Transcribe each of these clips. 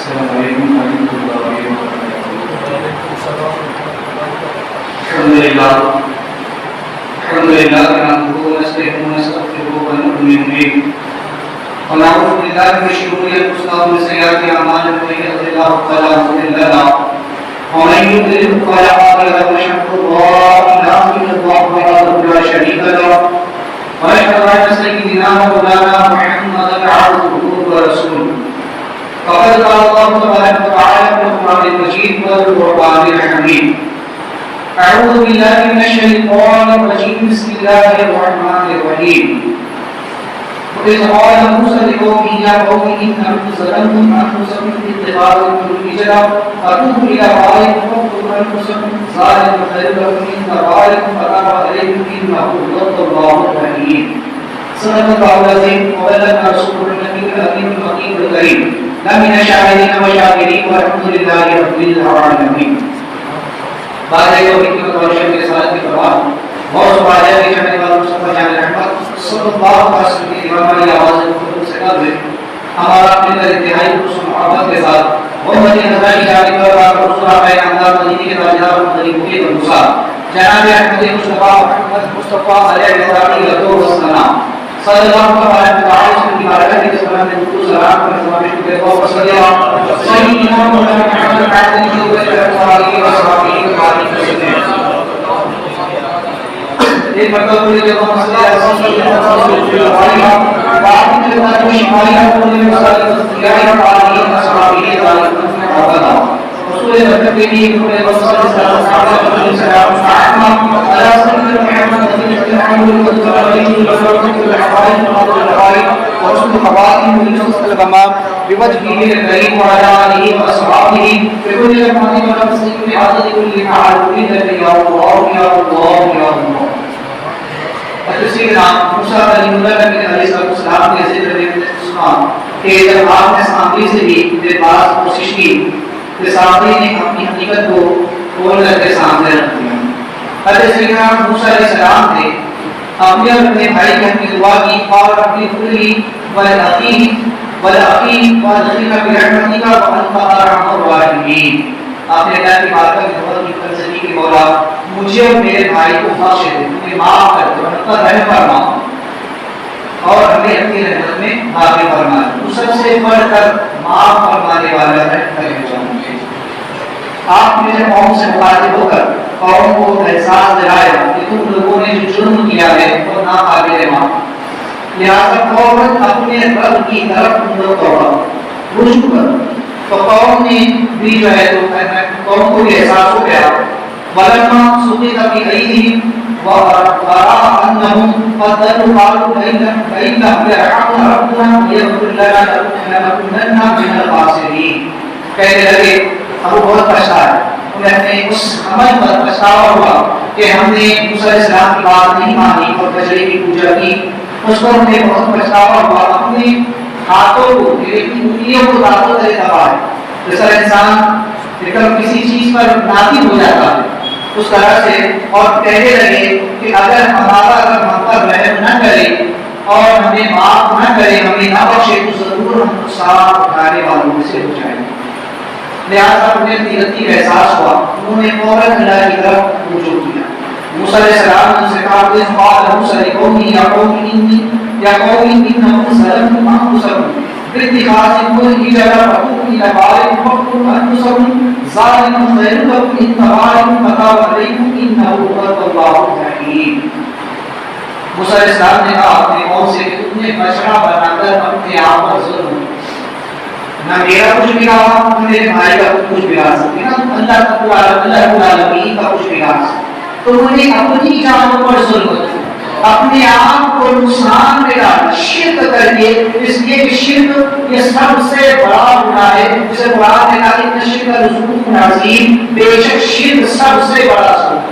السلام علیکم ورحمۃ اللہ وبرکاتہ۔ الحمد للہ نحمده ونستعينه ونستغفره ونؤمن به ونعوذ بالله من شرور انفسنا ومن سيئات اعمالنا، من يهده الله فلا مضل له ومن يضلل فلا هادي له، واشهد ان لا اله الا الله وحده لا شريك له واشهد ان سيدنا مولانا محمدا عبده ورسوله۔ فقد قال الله تبارك وتعالى في القرآن المجيد والقرآن الحكيم: أعوذ بالله من الشيطان الرجيم، بسم الله الرحمن الرحيم۔ وإذ قال موسى لقومه يا قوم إنكم ظلمتم أنفسكم باتخاذكم العجل فتوبوا إلى بارئكم فاقتلوا أنفسكم ذلكم خير لكم عند بارئكم فتاب عليكم إنه هو التواب الرحيم۔ صدق الله العظيم وبلغنا رسوله النبي الأمين الحكيم الكريم، لمن الشاهدين والشاكرين والحمد لله رب العالمين۔ بعد حکمت اور شرف کے ساتھ کے بعد بہت سوالے کے چڑھنے والے مصطفیٰ جان رحمت صلی اللہ علیہ وسلم کی ہماری آواز سے قبل ہمارا اپنے انتہائی محبت کے ساتھ محمد رضا کی جانب پر رسول اللہ انداز مدینہ کے تاجدار مدنی مفید موسیٰ جناب احمد مصطفیٰ محمد مصطفیٰ علیہ السلام صلی اللہ علیہ وسلم کی برکت کے سلام میں درود سلام پر سماوش کے بعد صلی اللہ سیدنا مولانا محمد علیہ ایک مرتبہ پوری جگہ مسئلہ ایسا صلی اللہ علیہ وسلم بعد میں جب شمالیہ پوری مسئلہ تسلیہ تعالی صحابی رسول اللہ کے لیے انہوں نے صلی اللہ علیہ وسلم علی سیدنا محمد نبی محمد ورسول خواتم وسلم بوجهه الكريم وعلى آله وأصحابه بكل رحمة ونفسه بعدد كل معلوم يا الله يا الله يا الله۔ سیدنا موسیٰ علیہ السلام نے ذکر میں سنا کہ جب آپ نے سامری سے بھی میرے پاس کوشش کی کہ سامری نے اپنی حقیقت کو کھول کر کے سامنے رکھ دیا۔ حضرت سیدنا موسیٰ علیہ السلام نے اپنے اور اپنے بھائی کی اپنی دعا کی اور اپنی کلی والعقیق والعقیق برحمتک وانت ارحم الراحمین۔ آپ نے کہا کہ بات کا بہت ہی فلسفی کے مولا مجھے اور میرے بھائی کو بخش دے، مجھے معاف کر دے، ہم پر رحم فرما اور ہمیں اپنی رحمت میں داخل فرما۔ تو سب سے بڑھ کر معاف فرمانے والا ہے کریم جان۔ آپ نے قوم سے مخاطب ہو کر قوم کو احساس دلایا کہ تم لوگوں نے جو جرم کیا ہے وہ ناقابل معاف، لہذا فوراً اپنے رب کی طرف تم لوگ رجوع کرو۔ تو قوم نے بھی جو ہے تو قوم کو بھی احساس ہو گیا ولما سقط في أيديهم ورأى أنهم قد ضلوا قالوا لئن لم يرحمنا ربنا ويغفر لنا لنكونن من الخاسرين۔ کہنے لگے اب بہت پچھتایا، انہیں اپنے اس عمل پر پچھتاوا ہوا کہ ہم نے موسیٰ علیہ السلام کی بات نہیں مانی اور بجرے کی پوجا کی، اس پر انہیں بہت پچھتاوا ہوا۔ اپنے ہاتھوں کو میری انگلیوں کو دانتوں سے دبائے، جیسا انسان جب کسی چیز پر ناطق ہو جاتا ہے اس طرح سے، اور کہنے لگے کہ اگر ہمارا رب ہم پر رحم نہ کرے اور ہمیں معاف نہ کرے، ہمیں نہ بخشے، تو ضرور ہم صاف اٹھانے والوں میں سے ہو جائیں گے۔ لہٰذا انہیں اپنی غلطی کا احساس ہوا، انہوں نے فوراً اللہ کی طرف رجوع کیا۔ موسیٰ علیہ السلام نے ان سے کہا کہ قال موسیٰ لقومه یا قوم انکم ظلمتم انفسکم باتخاذکم العجل فتوبوا الی بارئکم فاقتلوا انفسکم ذلکم خیر لکم عند بارئکم فتاب علیکم انہ هو التواب الرحیم۔ موسیٰ علیہ السلام نے کہا اپنے قوم سے کہ تم نے بچڑا بنا کر اپنے آپ پر ظلم، نہ میرا کچھ بگاڑا نہ میرے بھائی کا کچھ بگاڑ سکتے، نہ اللہ رب العالمین کا کچھ بگاڑ سکتے۔ تو انہوں نے اپنی جانوں پر ظلم کیا، اپنے آپ کو نقصان میں ڈالا شرک کر کے، اس لیے کہ شرک یہ سب سے بڑا گناہ ہے، جسے قرآن نے کہا کہ شرک لظلم عظیم، بے شک شرک سب سے بڑا ظلم۔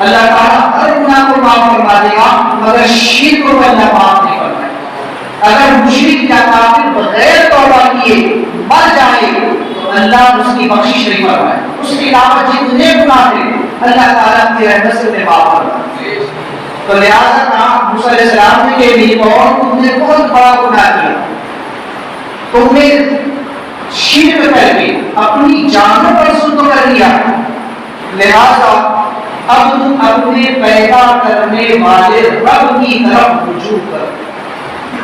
اللہ تعالیٰ ہر گناہ کو معاف فرما دے گا مگر شرک کو اللہ معاف نہیں فرمائے۔ اگر مشرک یا کافر بغیر توبہ کیے مر جائے تو اللہ اس کی بخشش نہیں فرمائے، اس کے علاوہ جتنے گناہ تھے اللہ تعالیٰ کی رحمت سے معاف فرمائے۔ تو لہٰذا کہا موسیٰ علیہ السلام نے کہ میری قوم تم نے بہت بڑا گناہ کیا، تم نے شرک اپنی جانوں پر ظلم کر لیا، لہذا اب تم اپنے پیدا کرنے والے رب کی طرف رجوع کرو،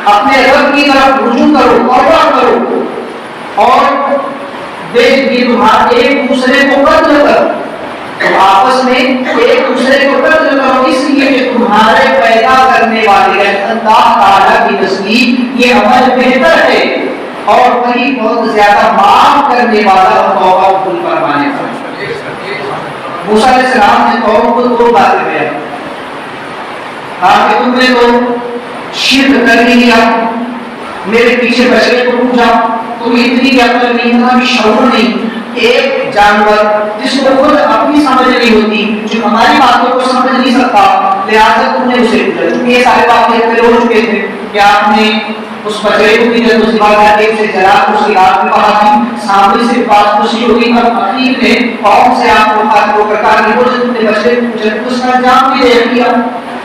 اپنے رب کی طرف رجوع کرو، توبہ کرو، اور یہ تمہارے ایک دوسرے کو قتل کرو، تو آپس میں ایک دوسرے کو قتل کرو، اس لیے کہ تمہارے پیدا کرنے والے اللہ تعالیٰ کی تصدیق یہ عمل بہتر ہے اور وہی بہت زیادہ معاف کرنے والا اور توبہ قبول فرمانے والا۔ موسیٰ علیہ السلام نے قوم کو دو باتیں بیان کہا کہ تم نے تو شرک کر لیا، میرے پیچھے بچڑے کو پوجا، تمہیں اتنی بھی عقل نہیں، اتنا بھی شعور نہیں، ایک جانور جس کو خود اپنی سمجھ نہیں ہوتی، جو ہماری باتوں کو سمجھ نہیں سکتا، لہٰذا تم نے اسے پوجا۔ چونکہ یہ سارے واقعے پہلے ہو چکے تھے کہ آپ نے اس بچڑے کو بھی جب اس بات کر کے اسے جلا اس کی رات میں پڑھا تھی، سامنے سے بات خوشی ہوگی، اور اخیر میں قوم سے آپ کو خاطر ہو کر کہا کہ وہ جو تم نے بچڑے کو پوجا اس کا انجام بھی دے دیا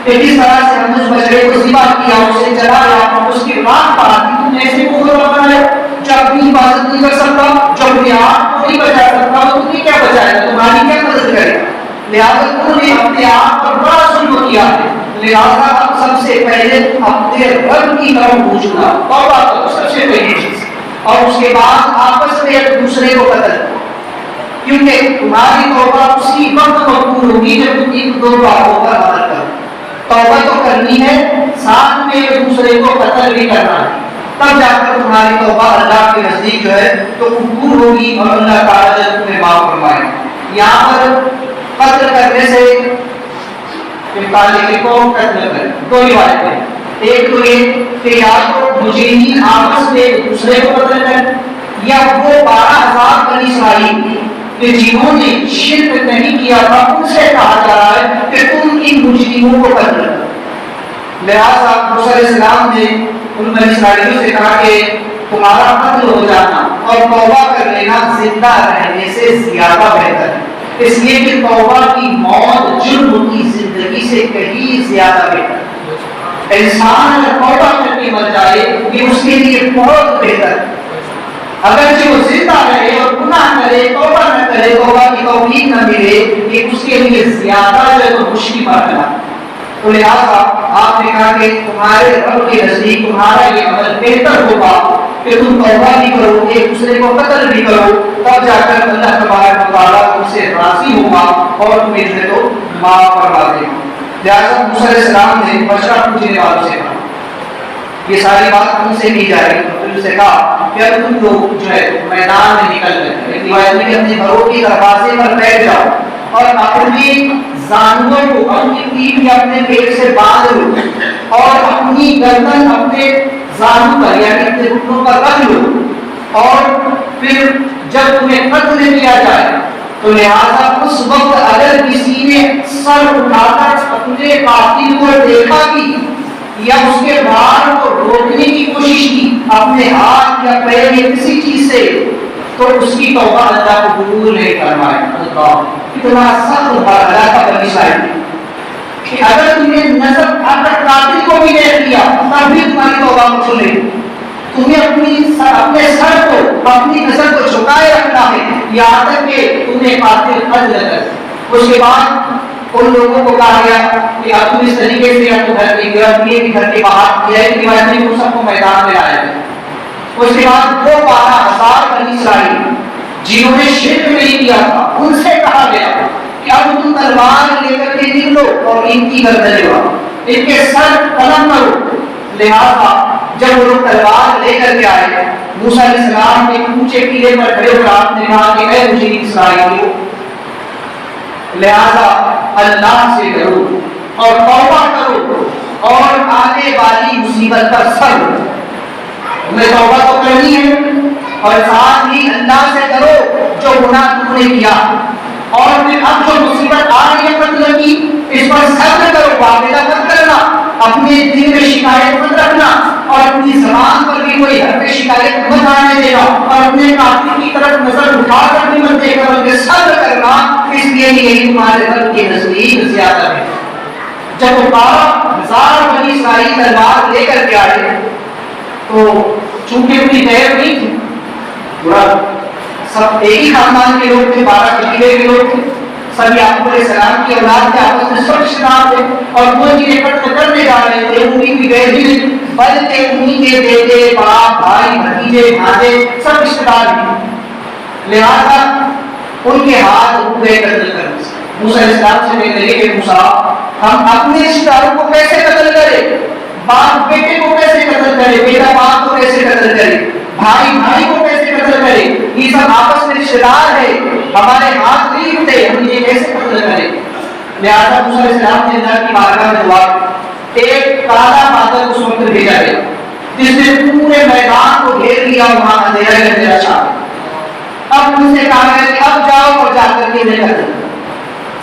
کہ جس طرح سے ہم نے اس بچڑے کو ذبح کیا، اسے جلایا اور اس کی رات پڑھا تھی، تم نے ایسے کو بنایا جو اپنی حفاظت نہیں کر سکتا، جو اپنے آپ کو نہیں بچا سکتا، وہ تمہیں کیا بچائے گا، تمہاری کیا مدد کرے گا؟ لہٰذا تم نے اپنے آپ پر بڑا ظلم کیا ہے، لہٰذا اب سب سے پہلے اپنے رب کی طرف پوچھنا، توبہ کرو سب سے پہلی چیز، اور اس کے بعد آپس میں ایک دوسرے کو قتل کرو، کیونکہ تمہاری توبہ اسی وقت مقبول ہوگی جب تم ان دو باتوں پر عمل کرو۔ توبہ تو کرنی ہے، ساتھ میں ایک دوسرے کو قتل بھی کرنا ہے، تب جا کر تمہاری توبہ اللہ کے نزدیک جو ہے تو قبول ہوگی اور اللہ تعالیٰ جب تمہیں معاف فرمائے۔ یہاں پر قتل کرنے سے کو قتل کرے دو روایتیں، ایک تو یہ کہ یا تو مجرمین آپس میں ایک دوسرے کو قتل کریں، یا وہ 12,000 بنی اسرائیل کہ جنہوں نے شرک نہیں کیا تھا ان سے کہا جا رہا ہے کہ تم ان مجرموں کو قتل کرو۔ لہٰذا موسیٰ علیہ السلام نے ان بنی اسرائیلیوں سے کہا کہ تمہارا قتل ہو جانا اور توبہ کر لینا زندہ رہنے سے زیادہ بہتر ہے، اس لیے کہ توبہ کی موت جرم کی زندگی سے کہیں زیادہ بہتر ہے۔ انسان اگر توبہ کر کے مر جائے یہ اس کے لیے بہت بہتر ہے، اگرچہ وہ زندہ رہے اور گناہ کرے، توبہ نہ کرے، توبہ کی توفیق نہ ملے، یہ اس کے لیے زیادہ جو ہے تو مشکل مرحلہ۔ تو لہٰذا آپ نے کہا کہ تمہارے رب کے نزدیک تمہارا یہ عمل بہتر ہوگا کہ تم توبہ بھی کرو، ایک دوسرے کو قتل بھی کرو، تب جا کر اللہ تبارک و تعالیٰ تم سے راضی ہوگا اور تمہیں جو ہے تو معاف کروا دے گا۔ لہٰذا موسیٰ علیہ السلام نے بچڑا پوجنے والوں سے کہا، یہ ساری بات ان سے کی جائے گی، تو ان سے کہا کہ اب تم لوگ جو ہے میدان میں نکل گئے، ایک روایت میں کہ اپنے گھروں کے دروازے پر بیٹھ جاؤ اور اپنے زانوں کو اپنی پیٹھ یا اپنے پیٹ سے باندھ لو اور اپنی گردن اپنے زانوں پر یعنی اپنے گھٹنوں پر رکھ لو، اور پھر جب تمہیں قتل کیا جائے تو لہذا اس وقت اگر کسی نے سر اٹھا کر اپنے قاتل کو دیکھا بھی یا اس کے بال کو روکنے کی کوشش کی اپنے ہاتھ یا پیر یا کسی چیز سے، تو اس کی توبہ اللہ کو قبول نہیں فرمائے۔ اللہ اتنا سخت مرحلہ کا بنی اسرائیل کہ اگر تم نے نظر اگر قاتل کو بھی دیکھ لیا تب بھی تمہاری توبہ قبول نہیں، تمہیں اپنے سر کو اپنی نظر کو جھکائے رکھنا ہے یہاں تک کہ تمہیں قاتل قتل کر۔ اس کے بعد ان لوگوں کو کہا گیا کہ اب تم اس طریقے سے یا تو گھر کے گھر کے باہر یا ایک روایت میں سب کو میدان میں لایا گیا۔ اس کے بعد وہ 12,000 بنی اسرائیل جنہوں نے شرک نہیں کیا تھا ان سے کہا گیا کہ اب تم تلوار لے کر کے نکلو اور ان کی گردنیں اڑاؤ، ان کے سر قلم کرو۔ لہٰذا جب وہ لوگ تلوار لے کر کے آئے، موسیٰ علیہ السلام نے اونچے ٹیلے پر کھڑے ہو کر آپ نے کہا کہ اے مجھے اسرائیلیوں، لہذا اللہ سے ڈرو اور توبہ کرو اور آنے والی مصیبت پر صبر۔ تمہیں توبہ تو کرنی ہے اور ساتھ ہی اللہ سے ڈرو جو گناہ تم نے کیا، اور پھر اب جو مصیبت آ رہی ہے قتل کی اس پر صبر کرو، واقعہ مت کرنا، اپنے دل میں شکایت مت رکھنا اور اپنی زبان پر بھی کوئی حرف شکایت مت آنے دینا اور اپنے قاتل کی طرف نظر اٹھا کر بھی مت دیکھنا بلکہ صبر کرنا، اس لیے یہی تمہارے رب کے نزدیک زیادہ ہے۔ جب وہ 12,000 بنی اسرائیل تلوار لے کر کے آئے تو چونکہ ان کی دیر نہیں تھی، سب ایک ہی خاندان کے لوگ تھے، 12 قبیلے کے لوگ تھے، سب یعقوب علیہ السلام کی اولاد کے آپس میں سب رشتے دار تھے، اور وہ جنہیں قتل کرنے جا رہے تھے انہیں بھی گئے بلکہ انہیں کے بیٹے، باپ، بھائی، بھتیجے، بھانجے سب رشتے دار تھے، لہٰذا ان کے ہاتھ رک گئے قتل کرنے سے۔ موسیٰ علیہ السلام سے کہنے لگے کہ موسیٰ ہم اپنے رشتے داروں کو کیسے قتل کریں، باپ بیٹے کو کیسے قتل کرے، بیٹا باپ کو کیسے قتل کرے، بھائی بھائی کو کیسے قتل کرے، یہ سب آپس میں رشتے دار ہے، ہمارے ہاتھ نہیں اٹھتے، ہم یہ کیسے قتل کریں۔ لہٰذا موسیٰ علیہ السلام نے اللہ کی بارگاہ میں دعا کی، ایک کالا بادل اس وقت بھیجا گیا جس نے پورے میدان کو گھیر لیا، وہاں اندھیرا ہی اندھیرا چھا گیا۔ اب ان سے کہا گیا کہ اب جاؤ اور جا کر کے انہیں قتل کرو۔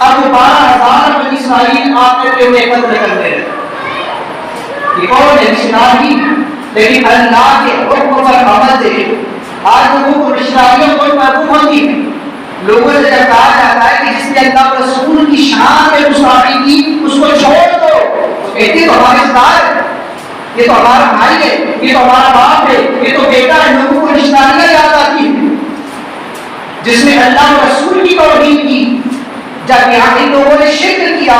اب 12,000 بنی اسرائیل آپ کے انہیں قتل کرتے رہے، کون ہے رشتہ دار ہی، لیکن اللہ کے حکم پر عمل دے۔ آج لوگوں کو رشتہ داریوں کو محبوب ہوتی ہے، لوگوں سے جب کہا جاتا ہے کہ جس نے اللہ کے رسول کی شان میں گستاخی کی اس کو چھوڑ دو، کہتے تو ہمارے رشتہ دار ہے، یہ تو ہمارا بھائی ہے، یہ تو ہمارا باپ ہے، یہ تو بیٹا ہے۔ لوگوں کو رشتہ داریاں یاد آتی ہیں۔ جس نے اللہ کے رسول کی توہین کی، جب یہاں ان لوگوں نے شرک کیا،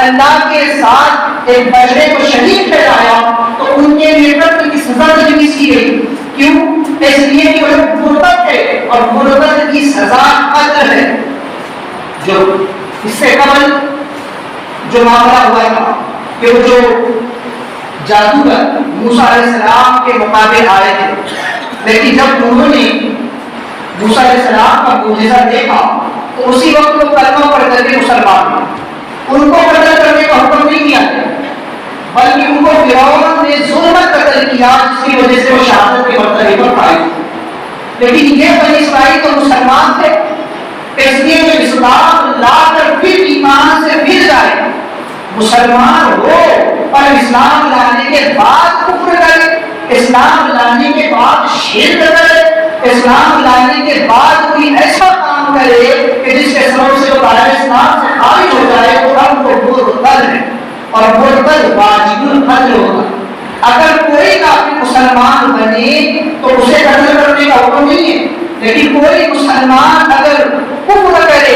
اللہ کے ساتھ ایک بچڑے کو شہید ٹھہرایا، تو ان کے لیے قتل کی سزا تجویز کی گئی۔ کیوں؟ اس لیے کہ وہ مرتد ہے، اور مرتد کی سزا قتل ہے۔ جو اس سے قبل جو معاملہ ہوا تھا کہ وہ جو جادوگر موسیٰ علیہ السلام کے مقابل آئے تھے، لیکن جب انہوں نے موسیٰ علیہ السلام کا معجزہ دیکھا تو اسی وقت وہ کلمہ پڑھ کر کے مسلمان ہوئے۔ ان کو قتل کرنے کا حکم نہیں کیا گیا، بلکہ ان کو فرعون نے ظلمت قتل کیا، جس کی وجہ سے وہ شہادت کے مرتبے پر فائز ہوئے۔ لیکن یہ بنی اسرائیل تو مسلمان تھے، اس لیے جو اسلام لا کر پھر ایمان سے پھر جائے، مسلمان ہو اور اسلام لانے کے بعد کفر کرے، اسلام لانے کے بعد شرک کرے، اسلام لانے کے بعد کوئی ایسا کام کرے کہ جس کے سبب سے وہ دائرہ اسلام سے خارج ہو جائے، تو ہم کو مرتد ہے، اور مرتد واجب القتل ہوگا۔ اگر کوئی کافر مسلمان بنے تو اسے قتل کرنے کا حکم نہیں ہے، لیکن کوئی مسلمان اگر کفر کرے،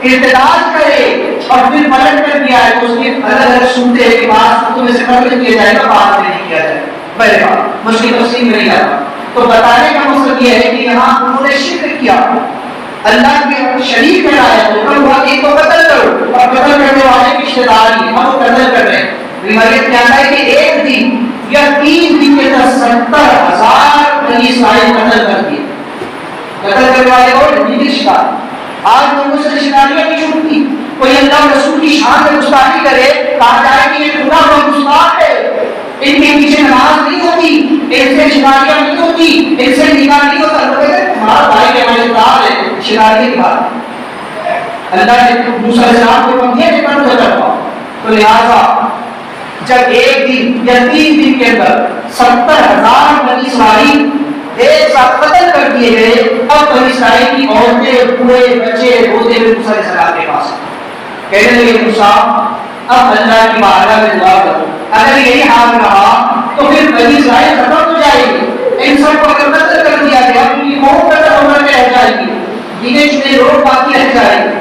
ارتداد کرے اور پھر پلٹ کر دیا ہے تو اس کی الگ الگ صورتیں ہیں کہ بعض صورتوں میں سے قتل کیا جائے گا، بعض میں نہیں کیا جائے گا۔ بہرحال مشکل تفصیل میں نہیں آتا، تو بتانے کا مقصد یہ ہے کہ یہاں انہوں نے شرک کیا، اللہ کے شریک ٹھہرایا، تو حکم ہوا کہ کو قتل کرو، اور قتل کرنے والے کی رشتہ داری ہم وہ قتل کر رہے ہیں۔ روایت میں آتا ہے کہ ایک دن یا 3 دن کے اندر 70,000 بنی اسرائیل قتل کر دیے۔ قتل کرنے والے اور رشتہ دار، آج لوگوں سے رشتہ داریاں نہیں چھوٹتی۔ کوئی اللہ رسول کی شان میں گستاخی کرے، کہا جائے کہ یہ پورا وہ گستاخ ہے، ان کے پیچھے نماز نہیں ہوتی، ان سے شکاریاں نہیں ہوتی، ان سے نکاح نہیں ہوتا، ہمارا بھائی کے ہمارے ساتھ ہے، شکاری کی بات۔ اللہ نے موسیٰ علیہ السلام کو کم دیا کہ بند ہو جاتا، تو لہٰذا جب ایک دن یا 3 دن کے اندر 70,000 بنی اسرائیل ایک ساتھ قتل کر دیے گئے، اب بنی اسرائیل کی عورتیں، بوڑھے، بچے روتے ہوئے موسیٰ علیہ السلام کے پاس کہنے لگے موسیٰ اب اللہ کی بارگاہ میں دعا کرو، اگر یہی حال رہا تو پھر بنی اسرائیل ختم ہو جائے گی، ان سب کو اگر قتل کر دیا گیا تو یہ قوم قتل ہو کر کے رہ جائے گی، گنے چنے لوگ باقی رہ جائے گی۔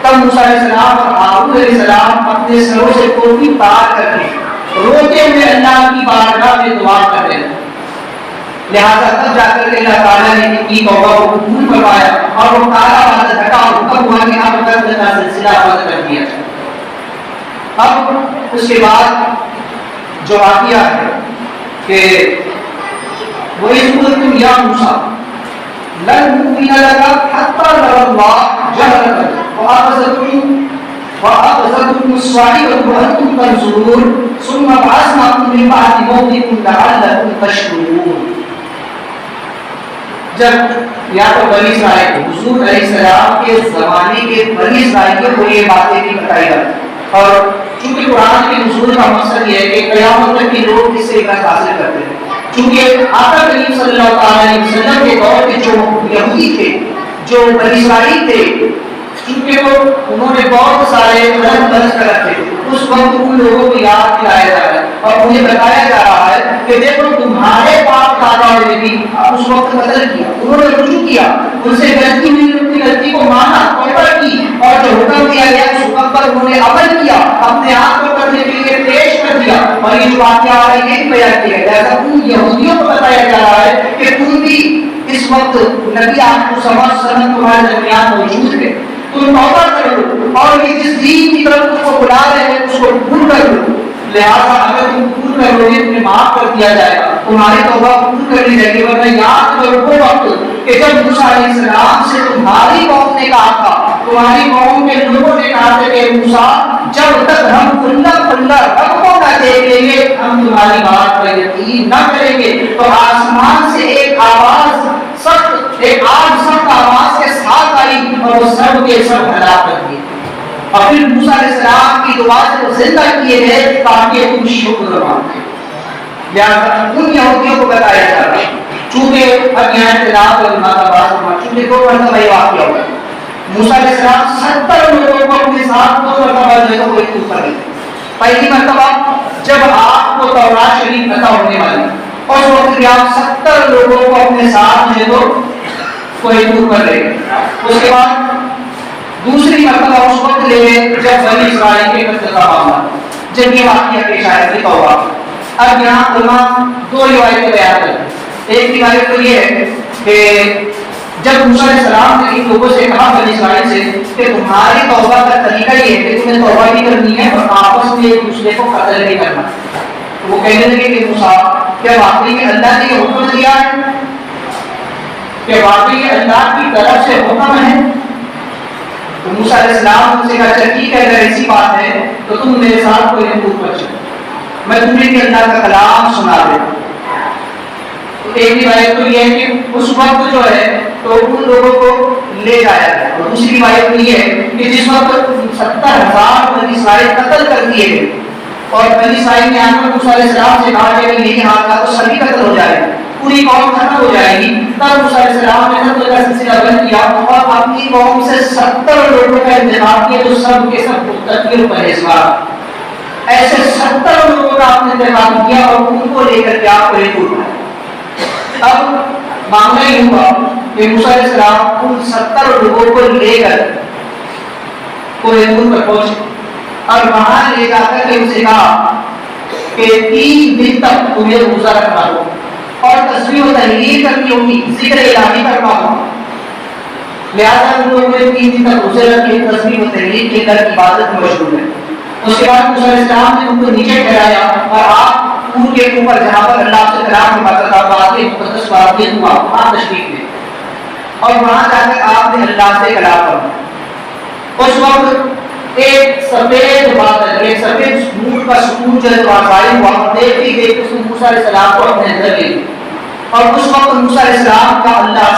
تب موسیٰ علیہ السلام اور ہارون علیہ السلام اپنے سروں سے ٹوپی اتار کر کے روتے ہوئے اللہ کی بارگاہ میں دعا کر رہے ہیں۔ لہٰذا تب جا کر کے اللہ تعالیٰ نے ان کی توبہ کو قبول فرمایا، اور وہ کالا بادل ہٹا اور حکم ہوا کہ اب قتل کا سلسلہ بند کر دیا جائے۔ اب اس کے بعد جو واقعہ ہے کہ وَإِذْ قُلْتُمْ يَا مُوسَىٰ لَن نُؤْمِنَ لَكَ حَتَّىٰ نَرَى اللَّهَ جَهْرَةً وَأَخَذَتْكُمُ الصَّاعِقَةُ وَأَنْتُمْ تَنظُرُونَ ثُمَّ بَعَثْنَاكُم مِّن بَعْدِ مَوْتِكُمْ لَعَلَّكُمْ تَشْكُرُونَ۔ جب یا تو بنی اسرائیل حضور علیہ السلام کے زمانے کے بنی اسرائیل کو یہ باتیں بھی بتائی جاتی، اور چونکہ قرآن کے نزول کا مقصد یہ ہے کہ قیامت تک کے لوگ اس سے عبرت حاصل کرتے ہیں، چونکہ آقا کریم صلی اللہ علیہ وسلم کے دور کے جو یہودی تھے، جو بنی اسرائیل تھے، چونکہ انہوں نے بہت سارے غلط برس کر رکھے، اس وقت ان لوگوں کو یاد دلایا جا رہا ہے اور انہیں بتایا جا رہا ہے کہ دیکھو تمہارے باپ دادا نے بھی اس وقت قتل کیا، انہوں نے رجوع کیا، ان سے غلطی یہ جو واقعہ آ رہا ہے یہ بیان کیا گیا ہے ان یہودیوں کو بتایا جا رہا ہے کہ تم بھی اس وقت نبی آپ کو سمجھ سمجھ تمہارے درمیان موجود ہے، تم توبہ کر لو اور یہ جس دین کی طرف تم کو بلا رہے ہیں اس کو قبول کر لو، لہٰذا اگر تم قبول کر لو گے تمہیں معاف کر دیا جائے گا، تمہاری توبہ قبول کر لی جائے گی۔ ورنہ یاد کرو وہ وقت کہ جب موسیٰ علیہ السلام سے تمہاری قوم نے کہا تھا، تمہاری قوم کے لوگوں نے کہا تھا کہ موسیٰ جب تک ہم کھلا کھلا رب کو نہ دیکھ لیں گے ہم تمہاری بات پر یقین نہ کریں گے۔ تو آسمان سے ایک آواز سخت، ایک آگ سخت آواز کے ساتھ آئی اور وہ سب کے سب ہلاک کر دیے، اور پھر موسیٰ علیہ السلام کی دعا سے وہ زندہ کیے گئے تاکہ تم شکر مانتے۔ لہٰذا ان یہودیوں کو بتایا جا رہا ہے، چونکہ اب یہاں اختلاف اور چونکہ دو مرتبہ یہ واقعہ ہوا، موسیٰ علیہ السلام 70 لوگوں کو اپنے ساتھ دو مرتبہ جو ہے وہ ایک کر گئے۔ پہلی مرتبہ جب آپ کو تورات شریف عطا ہونے والی اور اس وقت بھی آپ 70 لوگوں کو اپنے ساتھ جو ہے کوئی دور کر رہے، اس کے بعد دوسری مرتبہ اس وقت لے گئے جب بنی اسرائیل کے قتل کا معاملہ، جب یہ واقعہ پیش آیا کہ توبہ۔ اب یہاں علماء دو روایتیں بیان کرتے، ایک روایت تو یہ ہے کہ جب موسیٰ علیہ السلام نے ان لوگوں سے کہا بنی اسرائیل سے کہ تمہاری توبہ کا طریقہ یہ ہے کہ تمہیں توبہ بھی کرنی ہے اور آپس میں ایک دوسرے کو قتل بھی کرنا، تو وہ کہنے لگے کہ موسیٰ کیا واقعی میں اللہ نے یہ حکم دیا ہے، کہ واقعی اللہ کی طرف سے حکم ہے؟ تو موسیٰ علیہ السلام ان سے کہا چل ٹھیک ہے اگر ایسی بات ہے تو تم میرے ساتھ کوئی حقوق پر چلو، میں تمہیں بھی اللہ کا کلام سنا دوں۔ ایک روایت تو یہ ہے کہ اس وقت جو ہے تو ان لوگوں کو لے جایا گیا، اور دوسری روایت یہ ہے کہ جس وقت 70,000 بنی اسرائیل قتل کر دیے گئے اور بنی اسرائیل نے آ کر موسیٰ علیہ السلام سے کہا کہ نہیں ہاتھ کا تو سبھی قتل ہو جائے گا، پوری قوم ختم ہو جائے گی، تب موسیٰ علیہ السلام نے قتل کا سلسلہ بند کیا اور اپنی قوم سے 70 لوگوں کا انتخاب کیا جو سب کے سب متقی پرہیزگار، ایسے 70 لوگوں کا آپ نے انتخاب کیا اور ان کو لے کر کے آپ کو ایک اٹھا۔ اب معاملہ یہ ہوا کہ موسیٰ علیہ السلام ان 70 لوگوں کو لے کر کوہ طور پر پہنچے اور وہاں لے جا کر کے ان سے کہا کہ 3 دن تک تمہیں روزہ رکھنا ہوگا اور تسبیح و تحلیل کرنی ہوگی، ذکر الہی کرنا ہوگا۔ لہٰذا ان لوگوں نے 3 دن تک روزے رکھے، تسبیح و تحلیل کے در عبادت میں مشغول ہے۔ اس کے بعد موسیٰ علیہ السلام نے ان کو نیچے ٹھہرایا اور آپ پور کے اوپر جہاں پر اللہ سے کلام ہوا کرتا تھا واقعی مقدس واقعی ہوا وہاں تشریف لے اور وہاں جا کر آپ نے اللہ سے کلام کرنا۔ اس وقت ایک سفید بادل، ایک سفید نور کا سکون جو ہے ظاہر ہوا اور دیکھتے دیکھتے اس نے موسیٰ علیہ السلام کو اپنے اندر لے لیا اور اس وقت موسیٰ علیہ السلام کا اللہ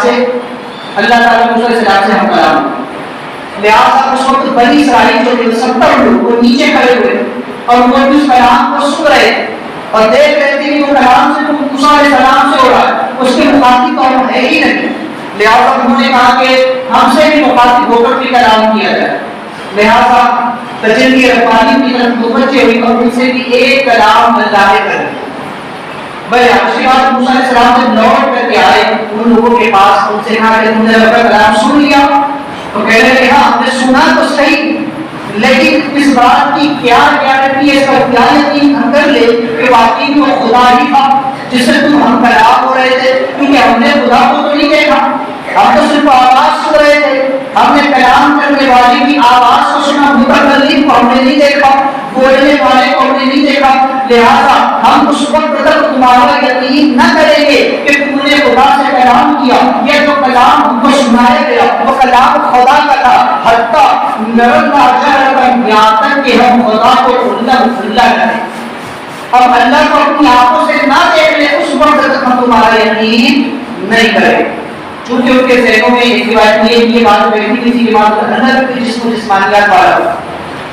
تعالیٰ موسیٰ علیہ السلام سے ہم کلام ہوا۔ لہٰذا اس وقت بنی اسرائیل جو 70 لوگ وہ نیچے کھڑے ہوئے اور وہ اس کلام کو سن رہے اور دیکھ رہے تھے کہ وہ کلام سے موسیٰ علیہ السلام سے ہو رہا ہے، اس کے مخاطب تو ہے ہی نہیں، لہٰذا انہوں نے کہا کہ ہم سے بھی مخاطب ہو کر بھی کلام کیا جائے، لہٰذا تجلی ربانی کی طرف متوجہ ہوئی اور ان سے بھی ایک کلام ظاہر کر دیا۔ بھائی اس کے بعد موسیٰ علیہ السلام جب لوٹ کر کے آئے ان لوگوں کے پاس، ان سے کہا کہ تم نے رب کا کلام سن لیا؟ تو کہنے لگے ہاں ہم نے سنا تو صحیح، لیکن اس بات کی کیا گارنٹی ہے، اس کا کیا یقین ہم کر لے کہ واقعی وہ خدا ہی تھا جس سے تم ہم کلام ہو رہے تھے، کیونکہ ہم نے خدا کو تو نہیں دیکھا، ہم تو صرف آواز سن رہے تھے، ہم نے کلام کرنے والے کی آواز کو سنا، متکلم کو ہم نے نہیں دیکھا، بولنے والے کو ہم نے نہیں دیکھا، لہٰذا ہم اس وقت تک تمہارا یقین نہ کریں گے کہ تم نے خدا سے کلام کیا، یہ جو کلام ہم کو سنایا گیا وہ کلام خدا کا تھا، حتیٰ یہاں تک کہ ہم خدا کو اللہ کریں، اب اللہ کو اپنی آنکھوں سے نہ دیکھ لیں اس وقت تک ہم تمہارا یقین نہیں کریں۔ چونکہ ان کے ذہنوں میں ایک روایت یہ بات بیٹھی تھی کہ اللہ کے جسم و جسمانیات والا،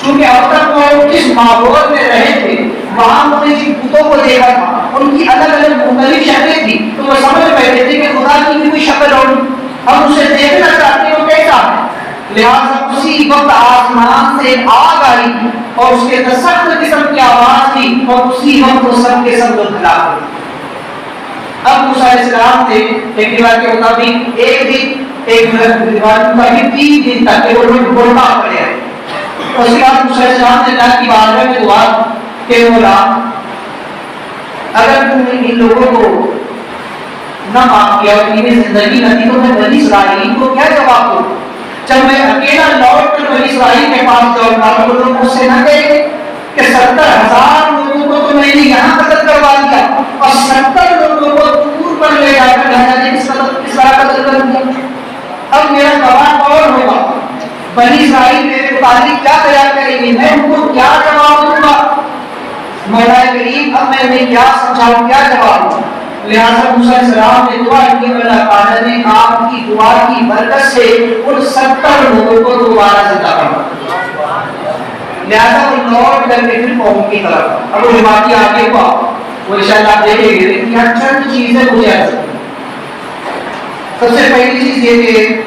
چونکہ اب تک وہ جس ماحول میں رہے تھے وہاں انہوں نے جن بتوں کو دیکھا تھا ان کی الگ الگ مختلف شکلیں تھیں، تو وہ سمجھ بیٹھے تھے کہ خدا کی بھی کوئی شکل ہوگی، ہم اسے دیکھنا چاہتے ہیں وہ کیسا ہے، لہٰذا اسی وقت آسمان سے آگ آئی اور اس کے سخت قسم کی آواز تھی اور اسی وقت وہ سب کے سب لوگ ہلاک ہوئے۔ اب موسیٰ علیہ السلام سے ایک روایت کے مطابق ایک دن، ایک روایت کے مطابق 3 دن تک وہ لوگ بولنا پڑے ہیں۔ اس کے بعد موسیٰ علیہ السلام نے اللہ کی بارگاہ میں دعا کہ مولا اگر تم نے ان لوگوں کو نہ معاف کیا اور انہیں زندگی نہ دی تو میں بنی اسرائیل کو کیا جواب دوں؟ جب میں اکیلا لوٹ کر بنی اسرائیل کے پاس جاؤں گا تو لوگ مجھ سے نہ کہیں کہ 70,000 لوگوں کو تو میں نے یہاں قتل کروا دیا اور 70 لوگوں کو دور پر لے جا کر کس طرح قتل کر دیا. اب میرا گواہ کون ہوگا؟ بنی اسرائیل میرے متعلق کیا بیان کریں گے؟ میں ان کو کیا جواب دوں گا؟ مولا کریم اب میں انہیں کیا سمجھاؤں، کیا جواب دوں؟ لہٰذا موسیٰ علیہ السلام نے دعا کی، اللہ تعالیٰ نے آپ کی دعا کی برکت سے ان 70 لوگوں کو دوبارہ زندہ کرا. لہٰذا وہ لوٹ کر کے پھر قوم کی طرف. اب وہ روایتی آگے ہوا وہ انشاءاللہ آپ دیکھیں گے کہ یہاں چند چیزیں مجھے ایسے. سب سے پہلی چیز یہ کہ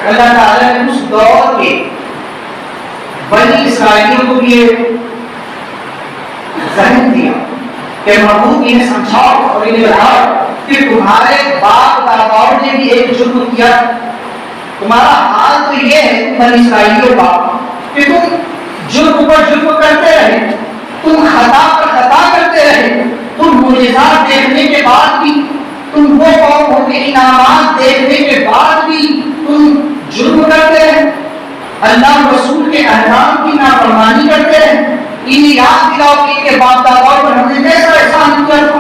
اللہ تعالیٰ نے اس دور میں بنی اسرائیلیوں کو یہ ذہن دیا کہ محبوب انہیں سمجھاؤ اور انہیں بتاؤ کہ تمہارے باپ داداؤں نے بھی ایک جرم کیا. تمہارا حال تو یہ ہے بنی اسرائیلیوں کا کہ تم جرم پر جرم کرتے رہے، تم خطا پر خطا کرتے رہے، تم معجزات دیکھنے کے بعد بھی، تم وہ قوم ہو کے انعامات دیکھنے کے بعد بھی تم جرم کرتے رہے، اللہ رسول کے احکام کی نافرمانی کرتے رہے. انہیں یاد دلاؤ کہ ان کے باپ داداؤں پر ہم نے کیسا احسان کیا تھا.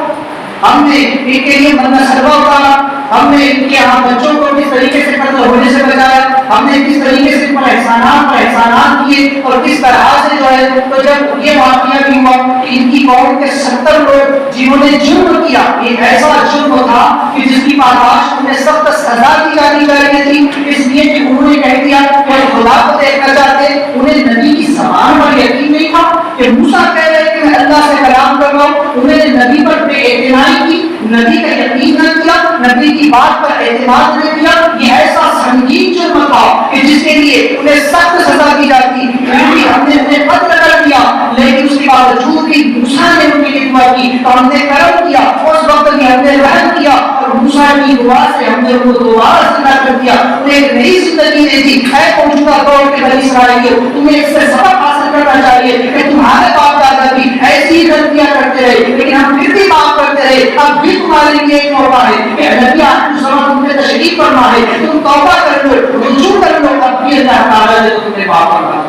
ہم نے ان کے لیے منہ سلوا اتارا، ہم نے ان کے یہاں بچوں کو کس طریقے سے قتل ہونے سے بچایا، ہم نے کس طریقے سے ان پر احسانات کیے اور کس طرح سے جو ہے. تو جب یہ واقعہ بھی ہوا کہ ان کی قوم کے 70 لوگ جنہوں نے جرم کیا، یہ ایسا جرم تھا کہ جس کی پاداش انہیں سخت سزا دی جانی چاہیے تھی، اس لیے کہ انہوں نے کہہ دیا کہ وہ خدا کو دیکھنا چاہتے. انہیں نبی کی زبان پر یقین نہیں تھا کہ موسیٰ کہہ رہے کہ میں اللہ سے کلام کر رہا ہوں. انہوں نے نبی پر بے اعتنائی کی، نبی کا یقین نہ کیا، نبی کی بات پر اعتماد نہ کیا. یہ ایسا سنگین جرم تھا کہ جس کے لیے انہیں سخت سزا دی جاتی. ہم نے انہیں قتل کر دیا لیکن اس کے باوجود بھی موسیٰ نے ان کے لیے دعا کی تو ہم نے کرم کیا. اس وقت بھی ہم نے رحم کیا اور موسیٰ کی دعا سے ہم نے ان کو دوبارہ زندہ کر دیا، انہیں ایک نئی زندگی دے دی. اے موجودہ دور کے بنی اسرائیلیوں، تمہیں اس سے سبق حاصل کرنا چاہیے کہ تمہارے باپ دادا بھی ایسی غلطیاں کرتے رہے لیکن ہم پھر بھی معاف کرتے رہے. اب بھی تمہارے لیے ایک موقع ہے کہ نبی آخر زمان تم نے تشریف فرما ہے، تم توبہ کر لو، رجوع کر لو. اب بھی اللہ تعالیٰ نے تمہیں معاف کرنا.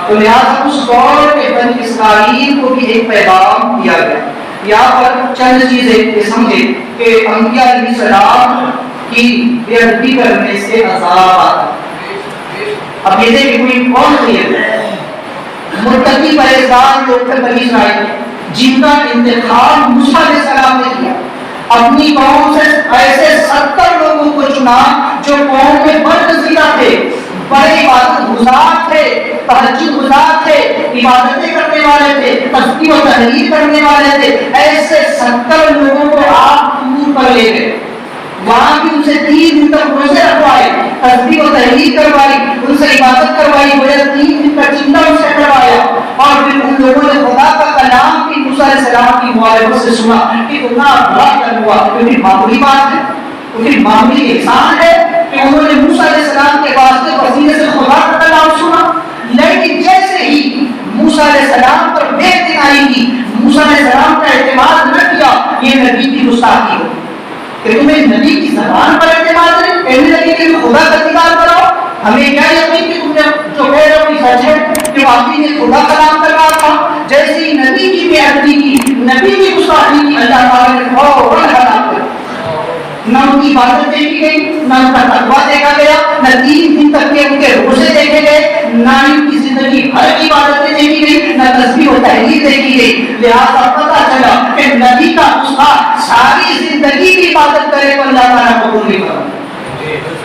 تو لہٰذا اس دور کے بنی اسرائیل کو بھی ایک پیغام دیا گیا. یہاں پر چند چیزیں سمجھیں کہ انبیاء علیہ السلام کی بے ادبی کرنے سے عذاب آتا. اب یہ دیکھیں کوئی کون ہے متقی پرہیزگار لوگ تھے بنی اسرائیل جن کا انتخاب موسیٰ علیہ السلام نے کیا. اپنی قوم سے ایسے 70 لوگوں کو چنا جو قوم میں برگزیدہ تھے، بڑے عبادت گزار تھے، تہجد گزار تھے، عبادتیں کرنے والے تھے، تسبیح و تحلیل کرنے والے تھے. ایسے 70 لوگوں کو آپ دور پر لے گئے، وہاں بھی ان سے 3 دن تک روزے رکھوائے، تسبیح و تحلیل کروائی، ان سے عبادت کروائی، گویا 3 دن کا چندہ ان سے کروایا. اور پھر ان لوگوں نے خدا کا کلام کی موسیٰ علیہ السلام کی مخالفت سے سنا کہ اتنا بڑا کر ہوا. کیونکہ معمولی بات ہے، کیونکہ معمولی احسان ہے کہ انہوں نے موسیٰ علیہ السلام کے واسطے وسیلے سے خدا کا کلام سنا. لیکن جیسے ہی موسیٰ علیہ السلام پر بے اعتنائی کی، موسیٰ علیہ السلام کا اعتماد نہ کیا، یہ نبی کی گستاخی ہو کہ تمہیں نبی کی زبان پر اعتماد نہیں، کہنے لگے کہ خدا کا اتباع کرو. ہمیں کیا یقین کہ تم نے جو کہہ رہے ہو سچ ہے کہ واقعی نے خدا کلام کر رہا تھا. جیسے ہی نبی کی بے ادبی کی، نبی کی گستاخی کی، اللہ تعالیٰ نے فوراً ہلاک کر. نہ ان کی عبادت دیکھی گئی، نہ ان کا تقویٰ دیکھا گیا، نہ 3 دن تک کے ان کے روزے دیکھے گئے، نہ ان کی زندگی بھر کی عبادتیں دیکھی گئی، نہ تسبیح و تحلیل دیکھی گئی. لہٰذا پتہ چلا کہ نبی کا گستاخ ساری زندگی کی عبادت کرے تو اللہ تعالیٰ قبول نہیں کرتا.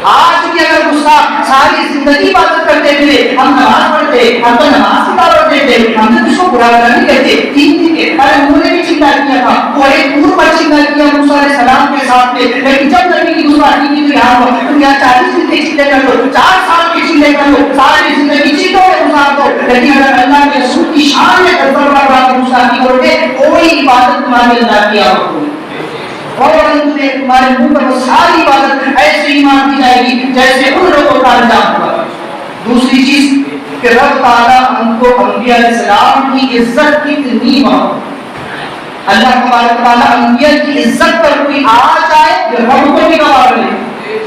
آج بھی اگر گستاخ ساری زندگی عبادت کرتے ہوئے ہم نماز پڑھتے، ہم تو نماز کی دعوت دیتے، ہم تو اس کو برا نہیں کہتے. 3 دن کے انہوں نے بھی چنتا کیا تھا، وہ ایک دور پر چنتا کیا موسیٰ علیہ السلام کے ساتھ میں. لیکن جب نبی کی گستاخی کی تو یہاں تم یہاں 40 دن کے چلے کر لو، 4 سال کے چلے کر لو، ساری زندگی چیزوں میں گزار دو. لیکن اگر اللہ کے رسول کی شان میں گستاخی کرو گے، کوئی عبادت تمہارے اللہ کیا ہوگی اور تمہارے منہ پر وہ ساری عبادت ایسے ہی مان دی جائے گی جیسے ان لوگوں کا انجام ہوا. دوسری چیز کہ کہ رب تعالیٰ ہم کو انبیاء علیہ السلام کی عزت کتنی محبت. اللہ تبارک تعالیٰ انبیاء کی عزت پر کوئی آ جائے کہ رب کو بھی گوار لے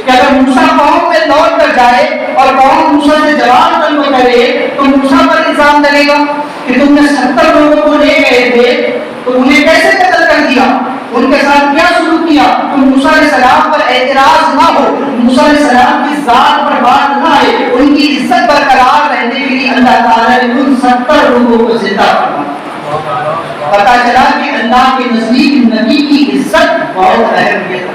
کہ اگر موسیٰ قوم میں لوٹ کر جائے اور قوم موسیٰ سے جواب طلب کرے تو موسیٰ پر الزام لگے گا کہ تم نے 70 لوگوں کو لے گئے تھے تو انہیں کیسے قتل کر دیا, ان کے ساتھ کیا سلوک کیا. تو موسیٰ علیہ السلام پر اعتراض نہ ہو, موسیٰ علیہ السلام کی ذات پر بات نہ آئے, ان کی عزت برقرار رہنے کے لیے اللہ تعالیٰ نے ان 70 لوگوں کو زندہ کرنا. پتا چلا کہ اللہ کے نزدیک نبی کی عزت بہت اہم ہے.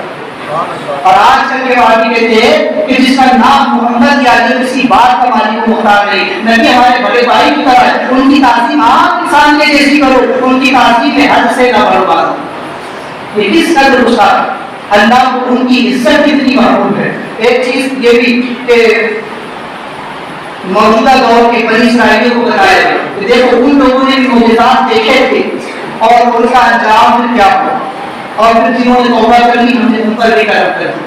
اور آج چل کے آگے کہتے ہیں کہ جس کا نام محمد یا علی کسی بات کا مالک مختار نہیں, نبی ہمارے بڑے بھائی کی طرح ہے, ان کی تعظیم عام انسان کے جیسی کرو, ان کی تعظیم میں حد سے نہ بڑھو. یہ کس قدر غصہ اللہ کو ان کی عزت کتنی محبوب ہے. ایک چیز یہ بھی کہ موجودہ دور کے بنی اسرائیلیوں کو بتایا کہ دیکھو ان لوگوں نے بھی معجزات دیکھے تھے اور ان کا انجام پھر کیا ہوا, اور پھر جنہوں نے توبہ کر لی ہم نے ان پر بھی کرم کر دی.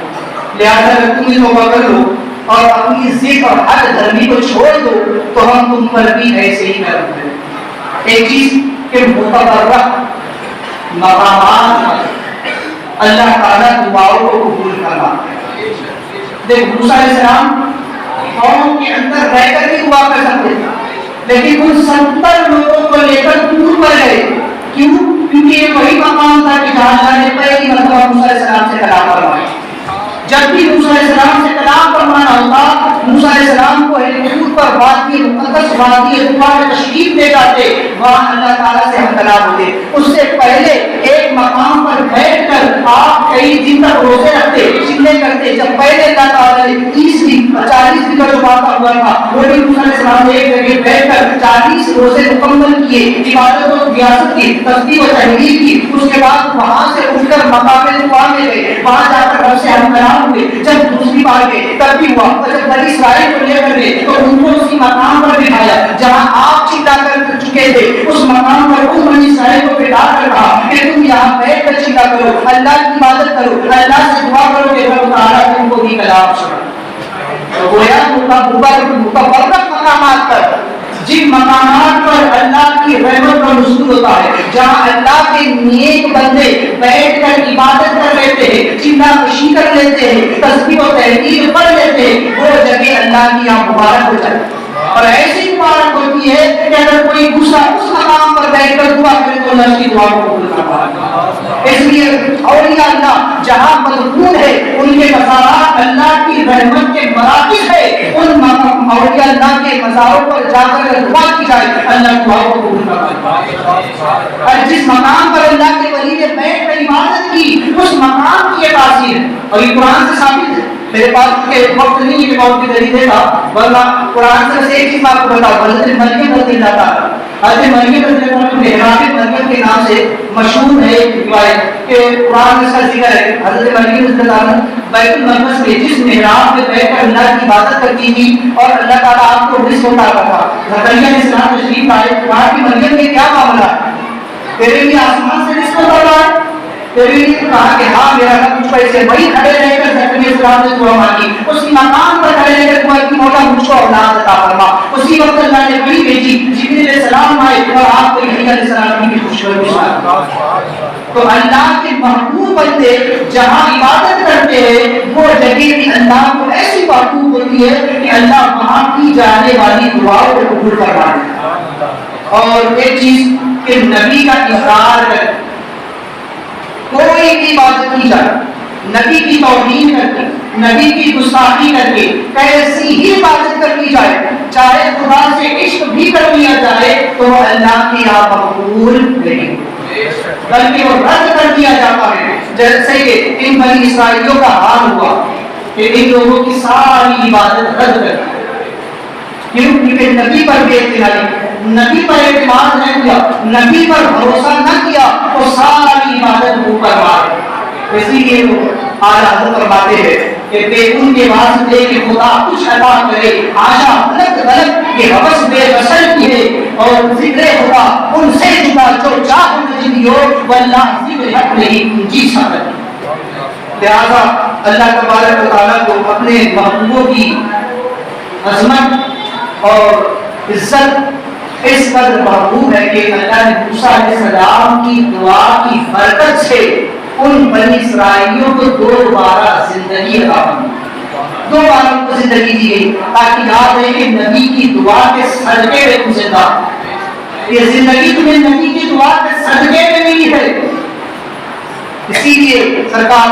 لہٰذا اگر تم بھی توبہ کر لو اور اپنی ضد اور حد دھرمی کو چھوڑ دو تو ہم تم پر بھی ایسے ہی کرم کریں. ایک چیز کہ متبرک مقامات اللہ تعالیٰ دعاؤں کو قبول کرنا. دیکھ موسیٰ علیہ السلام قوم کے اندر رہ کر بھی دعا کر سکتے تھے, لیکن ان 70 لوگوں کو لے کر دور پر گئے. کیوں؟ کیونکہ یہ وہی مقام تھا کہ جہاں اللہ نے پہلی مرتبہ موسیٰ علیہ السلام سے کلام فرمایا. جب بھی موسیٰ علیہ السلام سے کلام فرمانا ہوتا, موسیٰ علیہ السلام کو حضور پر وادی مقدس وادی طویٰ میں تشریف لے جاتے, وہاں اللہ تعالیٰ سے ہم کلام ہوتے. اس سے پہلے ایک مقام پر بیٹھ کر آپ کئی دن تک روزے رکھتے, چلے کرتے. جب پہلے اللہ تعالیٰ نے 30 دن 40 دن کا جو وعدہ ہوا تھا وہ بھی موسیٰ علیہ السلام نے ایک جگہ بیٹھ کر 40 روزے مکمل کیے, عبادت و ریاست کی, تسبیح و تحلیل کی. اس کے بعد وہاں سے اٹھ کر مقام طویٰ میں گئے, وہاں جا کر رب سے ہم کلام ہوئے. جب دوسری بار گئے تب بھی ہوا, اور جب بنی اسرائیل کو لے کر گئے تو ان کو اسی مقام پر بٹھایا جہاں آپ چلا کر چکے تھے. اس مقام پر ان بنی اسرائیل کو بٹھا کر کہا کہ تم یہاں بیٹھ کر چلا کرو, اللہ کی عبادت کرو, اللہ سے دعا کرو کہ رب تعالیٰ تم کو بھی کلام سنا. گویا متبرک مقامات پر, جن مقامات پر اللہ کی رحمت کا نزول ہوتا ہے, جہاں اللہ کے نیک بندے بیٹھ کر عبادت کر لیتے ہیں, چندہ کشی کر لیتے ہیں, تسبیح و تحلیل پڑھ لیتے ہیں, وہ جگہ اللہ کی یہاں مبارک ہو جاتی ہے. اور ایسی مبارک ہوتی ہے کہ اگر کوئی دوسرا اس مقام پر بیٹھ کر دعا کرے تو اللہ کی دعا کو قبول کرتا ہے. اس لیے اولیاء اللہ جہاں مدفون ہے ان کے مزارات اللہ کی رحمت کے مراکز ہے, ان اولیاء اللہ کے مزاروں پر جا کر دعا کی جائے اللہ دعا کو قبول کرتا ہے. اور جس مقام پر اللہ کے ولی نے بیٹھ کر عبادت کی اس مقام کی یہ تاثیر ہے, اور یہ قرآن سے ثابت ہے. میرے پاس کے وقت نہیں کہ بہت کی طریقے تھا, ورنہ قرآن سے ایک چیز آپ کو بتاؤ. حضرت مریم رضی اللہ تعالیٰ, حضرت مریم رضی اللہ تعالیٰ محراب مریم کے نام سے مشہور ہے روایت کہ قرآن میں اس کا ذکر ہے. حضرت مریم رضی اللہ تعالیٰ بیت المقدس میں جس محراب میں بیٹھ کر اللہ کی عبادت کرتی تھی اور اللہ تعالیٰ آپ کو رزق عطا کرتا. زکریا علیہ السلام تشریف لائے, وہاں کی مریم میں کیا معاملہ ہے, تیرے لیے آسمان سے رزق عطا ہوا ہے. تیرے لیے کہا کہ ہاں میرا رب کچھ پیسے, وہی کھڑے رہ کر زکریا علیہ السلام نے دعا مانگی. اسی مقام پر کھڑے رہ کر دعا کی, مولا مجھ کو اولاد عطا فرما. اسی وقت اللہ نے وحی بھیجی, جبریل علیہ السلام آئے اور آپ کو یحییٰ علیہ السلام کی خوشخبری سنائی. تو اللہ کے محبوب بندے جہاں عبادت کرتے ہیں وہ جگہ بھی اللہ کو ایسی محبوب ہوتی ہے کہ اللہ وہاں کی جانے والی دعاؤں کو قبول کرتا ہے. اور ایک چیز کہ نبی کا اقرار کر کوئی بھی عبادت کی جائے, نبی کی توہین کر کے, نبی کی گستاخی کر کے کیسی ہی عبادت کر لی جائے, چاہے خدا سے عشق بھی کر لیا جائے تو اللہ کی یہاں مقبول نہیں, بلکہ وہ رد کر دیا جاتا ہے. جیسے کہ ان بنی اسرائیلیوں کا حال ہوا کہ ان لوگوں کی ساری عبادت رد کر دی. کیوں؟ کیونکہ نبی پر بے اعتمادی, نبی پر اعتماد نہ کیا, نبی پر بھروسہ نہ کیا تو ساری عبادت اوپر مارے. اسی لیے وہ اعلیٰ حضرت فرماتے ہیں کہ بے ان کے واسطے کہ خدا کچھ عطا کرے, آشا غلط غلط یہ حوث بے بسر کی ہے, اور ذکر خدا ان سے جدا جو چاہ نجدی ہو واللہ ذکر حق نہیں جی سکتا. لہذا اللہ تبارک و تعالیٰ کو اپنے محبوبوں کی عظمت اور عزت اس قدر محبوب ہے کہ اللہ نے موسیٰ علیہ السلام کی دعا کی برکت سے ان بنی اسرائیلیوں کو دوبارہ زندگی عطا فرمائی، دوبارہ ان کو زندگی دی گئی تاکہ یاد رہے کہ نبی کی دعا کے صدقے میں تم زندہ ہو، یہ زندگی تمہیں نبی کی دعا کے صدقے میں ملی ہے۔ اسی لیے سرکار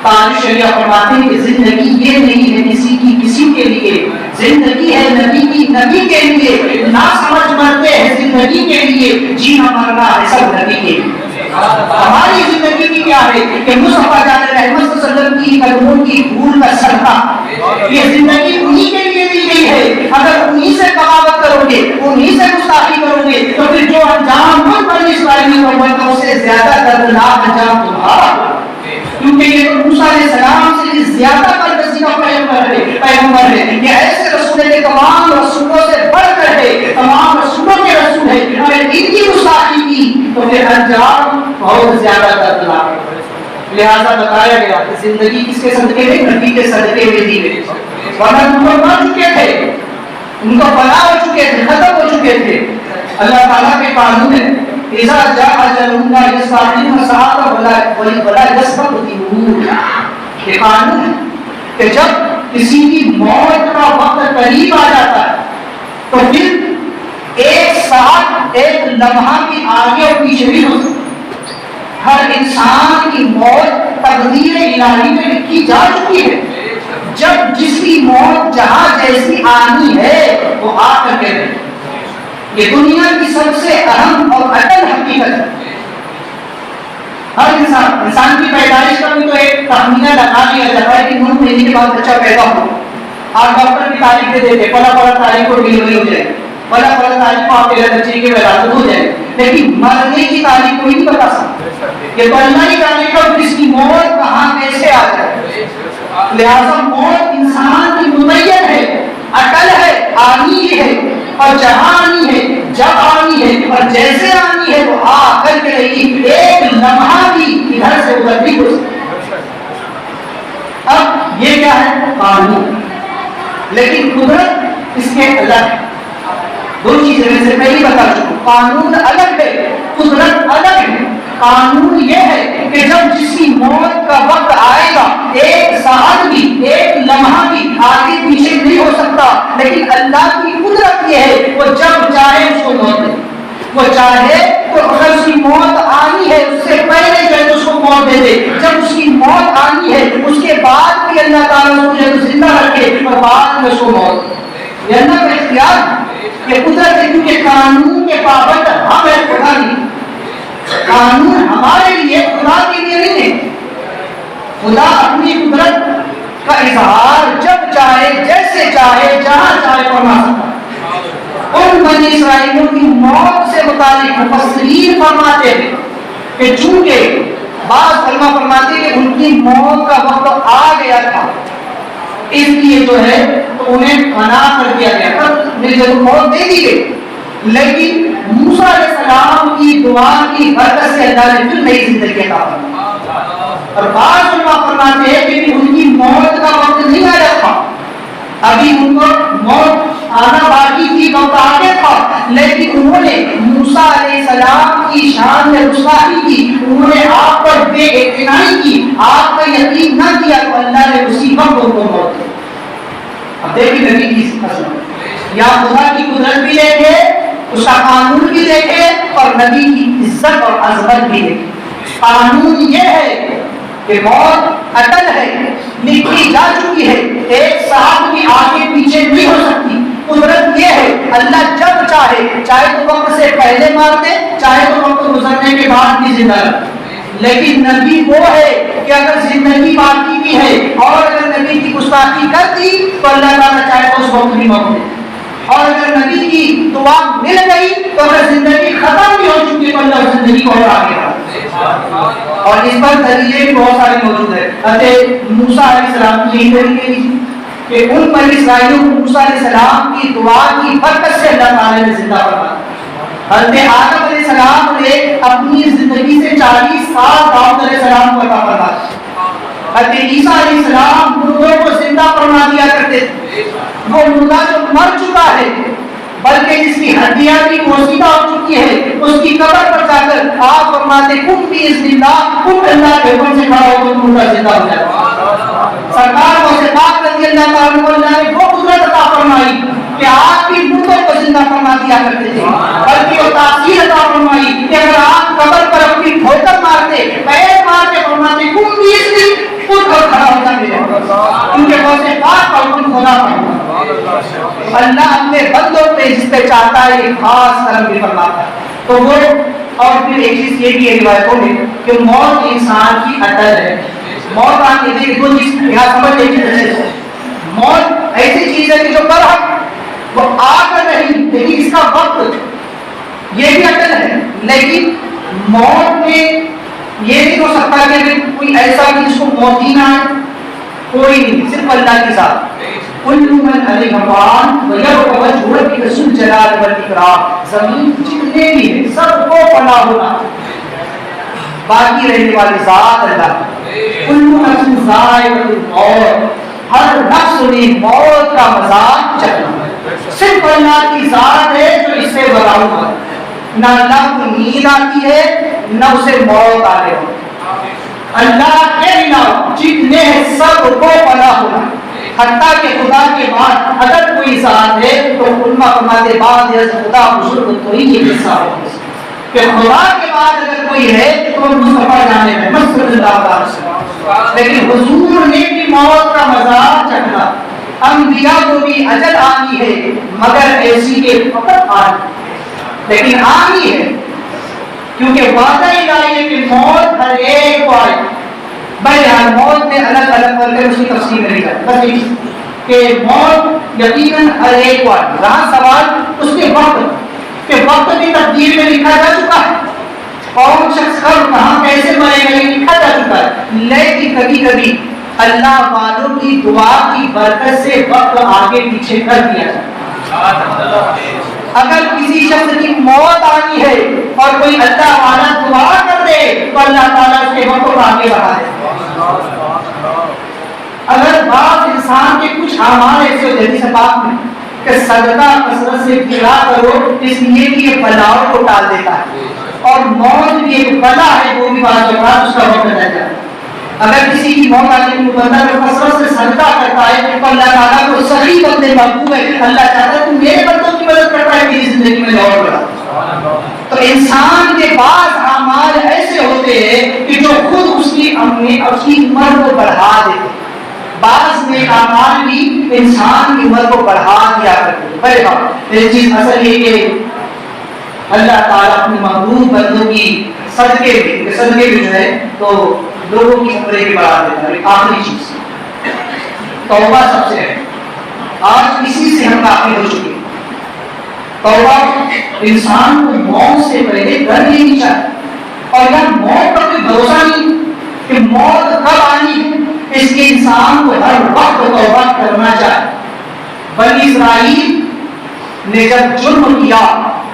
تاج شریعہ فرماتے ہیں کہ زندگی یہ نہیں ہے کسی کی کسی کے لیے، زندگی ہے نبی کی نبی کے لیے، نہ سمجھ مرتے ہیں زندگی کے لیے، جینا مرنا ہے سب نبی کے لیے۔ ہماری زندگی کی کیا ہے کہ مصطفیٰ جان رحمت صلی اللہ علیہ وسلم کی قدموں کی دھول کا صدقہ، یہ زندگی انہی کے لیے دی گئی ہے۔ اگر انہی سے بغاوت کرو گے، انہی سے گستاخی کرو گے تو پھر جو انجام ان بنی اسرائیل کو ہوا تھا اس سے زیادہ دردناک انجام تمہارا، کیونکہ یہ تو موسیٰ علیہ السلام سے زیادہ برکسی کا پیغمبر ہے، یہ ایسے رسول ہے کہ تمام رسولوں سے بڑھ کر ہے، تمام رسولوں کے رسول ہے، اگر ان کی گستاخی کی تو پھر انجام بہت زیادہ دردناک ہے۔ لہذا بتایا گیا کہ زندگی کس کے صدقے میں؟ نبی کے صدقے میں دی گئی، ورنہ ان کو مر چکے تھے، ان کو فنا ہو چکے تھے، ختم ہو چکے تھے۔ اللہ تعالیٰ کے قانون ہے اذا جاء اجلهم لا يستعجلون ساعة ولا يستقدمون، یہ قانون ہے کہ جب کسی کی موت کا وقت قریب آ جاتا ہے تو پھر ایک ساتھ ایک لمحہ کی آگے اور پیچھے بھی ہو سکتا ہے۔ ہر انسان کی موت تقدیر الہی میں لکھی جا چکی ہے، جب جس کی موت جہاں جیسی آنی ہے وہ آ کر کے رہے۔ یہ دنیا کی سب سے اہم اور اٹل حقیقت ہے۔ ہر انسان کی پیدائش کا بھی تو ایک تخمینہ لگا دیا جاتا ہے کہ 9 مہینے کے بعد بچہ پیدا ہو، آپ ڈاکٹر کی تاریخ دے دیتے، فلاں تاریخ کو ڈلیوری ہو جائے، فلاں تاریخ کو آپ کے بچے کی ولادت ہو جائے، لیکن مرنے کی تاریخ کوئی نہیں بتا سکتا، یہ بننا ہی جانے کا کس کی موت کہاں کیسے آ جائے۔ لہذا موت انسان کی متعین ہے، اٹل ہے، آنی ہے، اور جہاں آنی ہے، جب آنی ہے اور جیسے آنی ہے وہ آ کر کے رہی، ایک لمحہ بھی ادھر سے ادھر نہیں ہو سکتا۔ اب یہ کیا ہے؟ قانون، لیکن قدرت اس کے الگ ہے۔ دو چیزیں میں سے پہلی بتا چکا، قانون الگ ہے، قدرت الگ ہے۔ قانون یہ ہے کہ جب جس کی موت کا وقت آئے گا ایک ساعت بھی، ایک لمحہ بھی آگے پیچھے نہیں ہو سکتا، لیکن اللہ کی قدرت یہ ہے وہ جب چاہے اس کو موت دے، وہ چاہے تو اگر اس کی موت آنی ہے اس سے پہلے جو ہے اس کو موت دے دے، جب اس کی موت آنی ہے اس کے بعد بھی اللہ تعالیٰ اس کو زندہ رکھے اور بعد میں اس کو موت دے۔ یہ اللہ کا اختیار، یہ قدرت ہے، کیونکہ قانون کے پابند ہم ہے، خدا نہیں۔ قانون ہمارے لیے، خدا کے لیے نہیں ہے۔ خدا اپنی قدرت کا اظہار جب چاہے، جیسے چاہے، جہاں چاہے فرما سکتا ہے۔ ان بنی اسرائیلیوں کی موت سے متعلق مفسرین فرماتے ہیں کہ چونکہ بعض علماء فرماتے ہیں کہ ان کی موت کا وقت آ گیا تھا، اس لیے جو ہے تو انہیں فنا کر دیا گیا تھا، موت دے دی گئی، لیکن موسیٰ علیہ السلام کی دعا کی برکت سے اللہ نے پھر نئی زندگی عطا فرمائی۔ اور بعض علماء فرماتے ہیں کہ ان کی موت کا وقت نہیں آیا تھا، ابھی ان کو موت آنا باقی تھی، وقت آگے تھا، لیکن انہوں نے موسیٰ علیہ السلام کی شان میں گستاخی کی، انہوں نے آپ پر بے اعتنائی کی، آپ کا یقین نہ کیا تو اللہ نے اسی وقت ان کو موت دی۔ اب دیکھیں نبی کی عظمت، یا خدا کی قدرت بھی دیکھے، اس کا قانون بھی دیکھے، اور نبی کی عزت اور عظمت بھی دیکھے۔ قانون یہ ہے کہ موت اٹل ہے، لکھی جا چکی ہے، ایک ساتھ بھی آگے پیچھے نہیں ہو سکتی۔ قدرت یہ ہے اللہ جب چاہے، چاہے تو وقت سے پہلے مار دے، چاہے تو وقت گزرنے کے بعد بھی زندہ رکھے۔ لیکن نبی وہ ہے کہ اگر زندگی باقی بھی ہے اور اگر نبی کی گستاخی کر دی تو اللہ تعالیٰ چاہے تو اس وقت بھی موت دے، اور اگر نبی کی دعا مل گئی تو اگر زندگی ختم بھی ہو چکی تو اللہ زندگی کو اور آگے بڑھا۔ اور اس پر دلیلیں بھی بہت ساری موجود ہے۔ حضرت موسیٰ علیہ السلام کی طریقے کہ ان بنی اسرائیلیوں کو موسیٰ علیہ السلام کی دعا کی برکت سے اللہ تعالیٰ نے زندہ فرمایا۔ حضرت آدم علیہ السلام نے اپنی زندگی سے 40 سال داؤد علیہ السلام کو عطا فرمایا۔ حضرت عیسیٰ علیہ السلام مردوں کو زندہ فرما دیا کرتے تھے، وہ مردہ جو مر چکا ہے بلکہ جس کی ہڈیاں بھی موسیدہ ہو چکی ہے اس کی قبر پر جا کر آپ فرماتے کن باذن اللہ، کن اللہ کے حکم سے کھڑا ہو تو مردہ زندہ ہو جاتا ہے۔ سرکار کو سے پاک رضی اللہ تعالیٰ عنہ نے وہ قدرت عطا فرمائی کہ آپ کی مردوں کو زندہ فرما دیا کرتے تھے، بلکہ وہ تاثیر عطا فرمائی کہ اگر آپ قبر پر اپنی ٹھوکر مارتے، پیر مار کے فرماتے کن باذن اللہ، خود اور کھڑا ہوتا میرے کیونکہ وہ سے پاک کا حکم خدا پر اللہ اپنے بندوں پہ جس پہ چاہتا ہے ایک خاص کرم بھی فرماتا ہے۔ تو وہ اور پھر ایک چیز یہ بھی ہے روایتوں میں کہ موت انسان کی اٹل ہے۔ موت آپ کے دیکھ دو چیز یہاں سمجھ لیجیے، موت ایسی چیز ہے کہ جو برحق وہ آ کر نہیں، لیکن اس کا وقت یہ بھی اٹل ہے، لیکن موت میں یہ نہیں ہو سکتا کہ کوئی ایسا کہ جس کو موت ہی نہ آئے، کوئی نہیں، صرف اللہ کی ذات۔ کل من علیہ فان ویبقى وجہ ربک ذو الجلال والاکرام، زمین جتنے بھی ہیں سب کو فنا ہونا، باقی رہنے والی ذات اللہ۔ کل نفس ذائقۃ الموت، ہر نفس نے موت کا مذاق چکھنا، صرف اللہ کی ذات ہے جو اس سے براؤں ہے، نہ اللہ کو نیند آتی ہے نہ اسے موت آ رہی ہو۔ اللہ کے علاوہ جتنے ہیں سب کو پناہ ہونا، حتیٰ کہ خدا کے بعد اگر کوئی ذات ہے تو علماء فرماتے بعد از خدا بزرگ تو ہی یہ حصہ ہے کہ خدا کے بعد اگر کوئی ہے تو مصطفیٰ جانے میں صلی اللہ علیہ وسلم، لیکن حضور نے بھی موت کا مذاق چکھا۔ انبیاء کو بھی اجل آنی ہے مگر ایسی کہ فقط آنی، لیکن آنی ہے کیونکہ وعدہ الہی ہے کہ موت ہر ایک کو آئے۔ بہرحال موت میں الگ الگ کر کے اس کی تفصیل نہیں کرتے، بس یہ کہ موت یقیناً ہر ایک کو آئے۔ رہا سوال اس کے وقت کہ وقت کی تقدیر میں لکھا جا چکا ہے، کون شخص کب کہاں کیسے مرے گا یہ لکھا جا چکا ہے، لیکن کبھی کبھی اللہ والوں کی دعا کی برکت سے وقت آگے پیچھے کر دیا جاتا ہے۔ اگر کسی شخص کی موت آنی ہے اور کوئی اللہ والا دعا کر دے تو اللہ تعالیٰ اس کے وقت کو آگے بڑھا دے۔ اگر بعض انسان کے کچھ اعمال ایسے ہوتے ہیں جیسے بات میں کہ صدقہ کثرت سے کیا کرو اس لیے کہ یہ بلاؤں کو ٹال دیتا ہے، اور موت بھی ایک بلا ہے، وہ بھی بعض اوقات اس کا وقت رہ جاتا ہے۔ اگر کسی کی موت آنے کی بندہ کو کثرت سے صدقہ کرتا ہے تو اللہ تعالیٰ کو صحیح بندے محبوب ہے، اللہ چاہتا ہے تو میرے بندوں کی مدد کرتا ہے میری زندگی میں اور بڑھا۔ تو انسان کے بعض اعمال ایسے ہوتے ہیں کہ جو خود اس کی عمر کو بڑھا دیتے، بعض نیک اعمال بھی انسان کی عمر کو بڑھا دیا کرتے ہیں۔ یہ چیز اصل یہ کہ اللہ تعالیٰ اپنے محبوب بندوں کی صدقے بھی جو ہے تو لوگوں کی عمریں بھی بڑھا دیتا ہے۔ آخری چیز توبہ سب سے ہے، آج اسی سے ہم کافی ہو چکے ہیں۔ توبہ انسان کو موت سے پہلے ڈر لینی چاہیے، اور یا موت پر کوئی بھروسہ نہیں کہ موت کب آنی ہے، اس لیے انسان کو ہر وقت توبہ کرنا چاہیے۔ بنی اسرائیل نے جب جرم کیا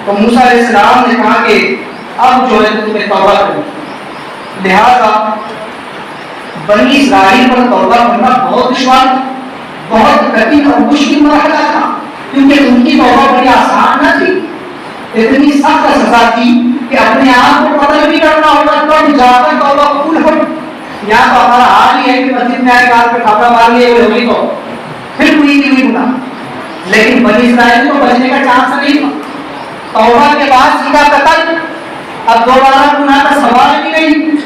تو موسیٰ علیہ السلام نے کہا کہ اب جو ہے تمہیں توبہ کرنی، لہذا بنی اسرائیل پر توبہ کرنا بہت دشوار، بہت کٹھن اور مشکل مرحلہ تھا، کیونکہ ان کی توبہ بڑی آسان نہ تھی، اتنی سخت سزا تھی کہ اپنے آپ کو قتل بھی کرنا ہوگا تب جا کر توبہ قبول ہو۔ یا تو ہمارا حال ہی ہے کہ مسجد میں آئے کار پہ کھاتا مار لیے ہوئی تو پھر کوئی نہیں ہوئی گناہ، لیکن بنی اسرائیل کو بچنے کا چانس نہیں تھا۔ توبہ کے بعد سیدھا قتل، اب دوبارہ گناہ کا سوال بھی نہیں۔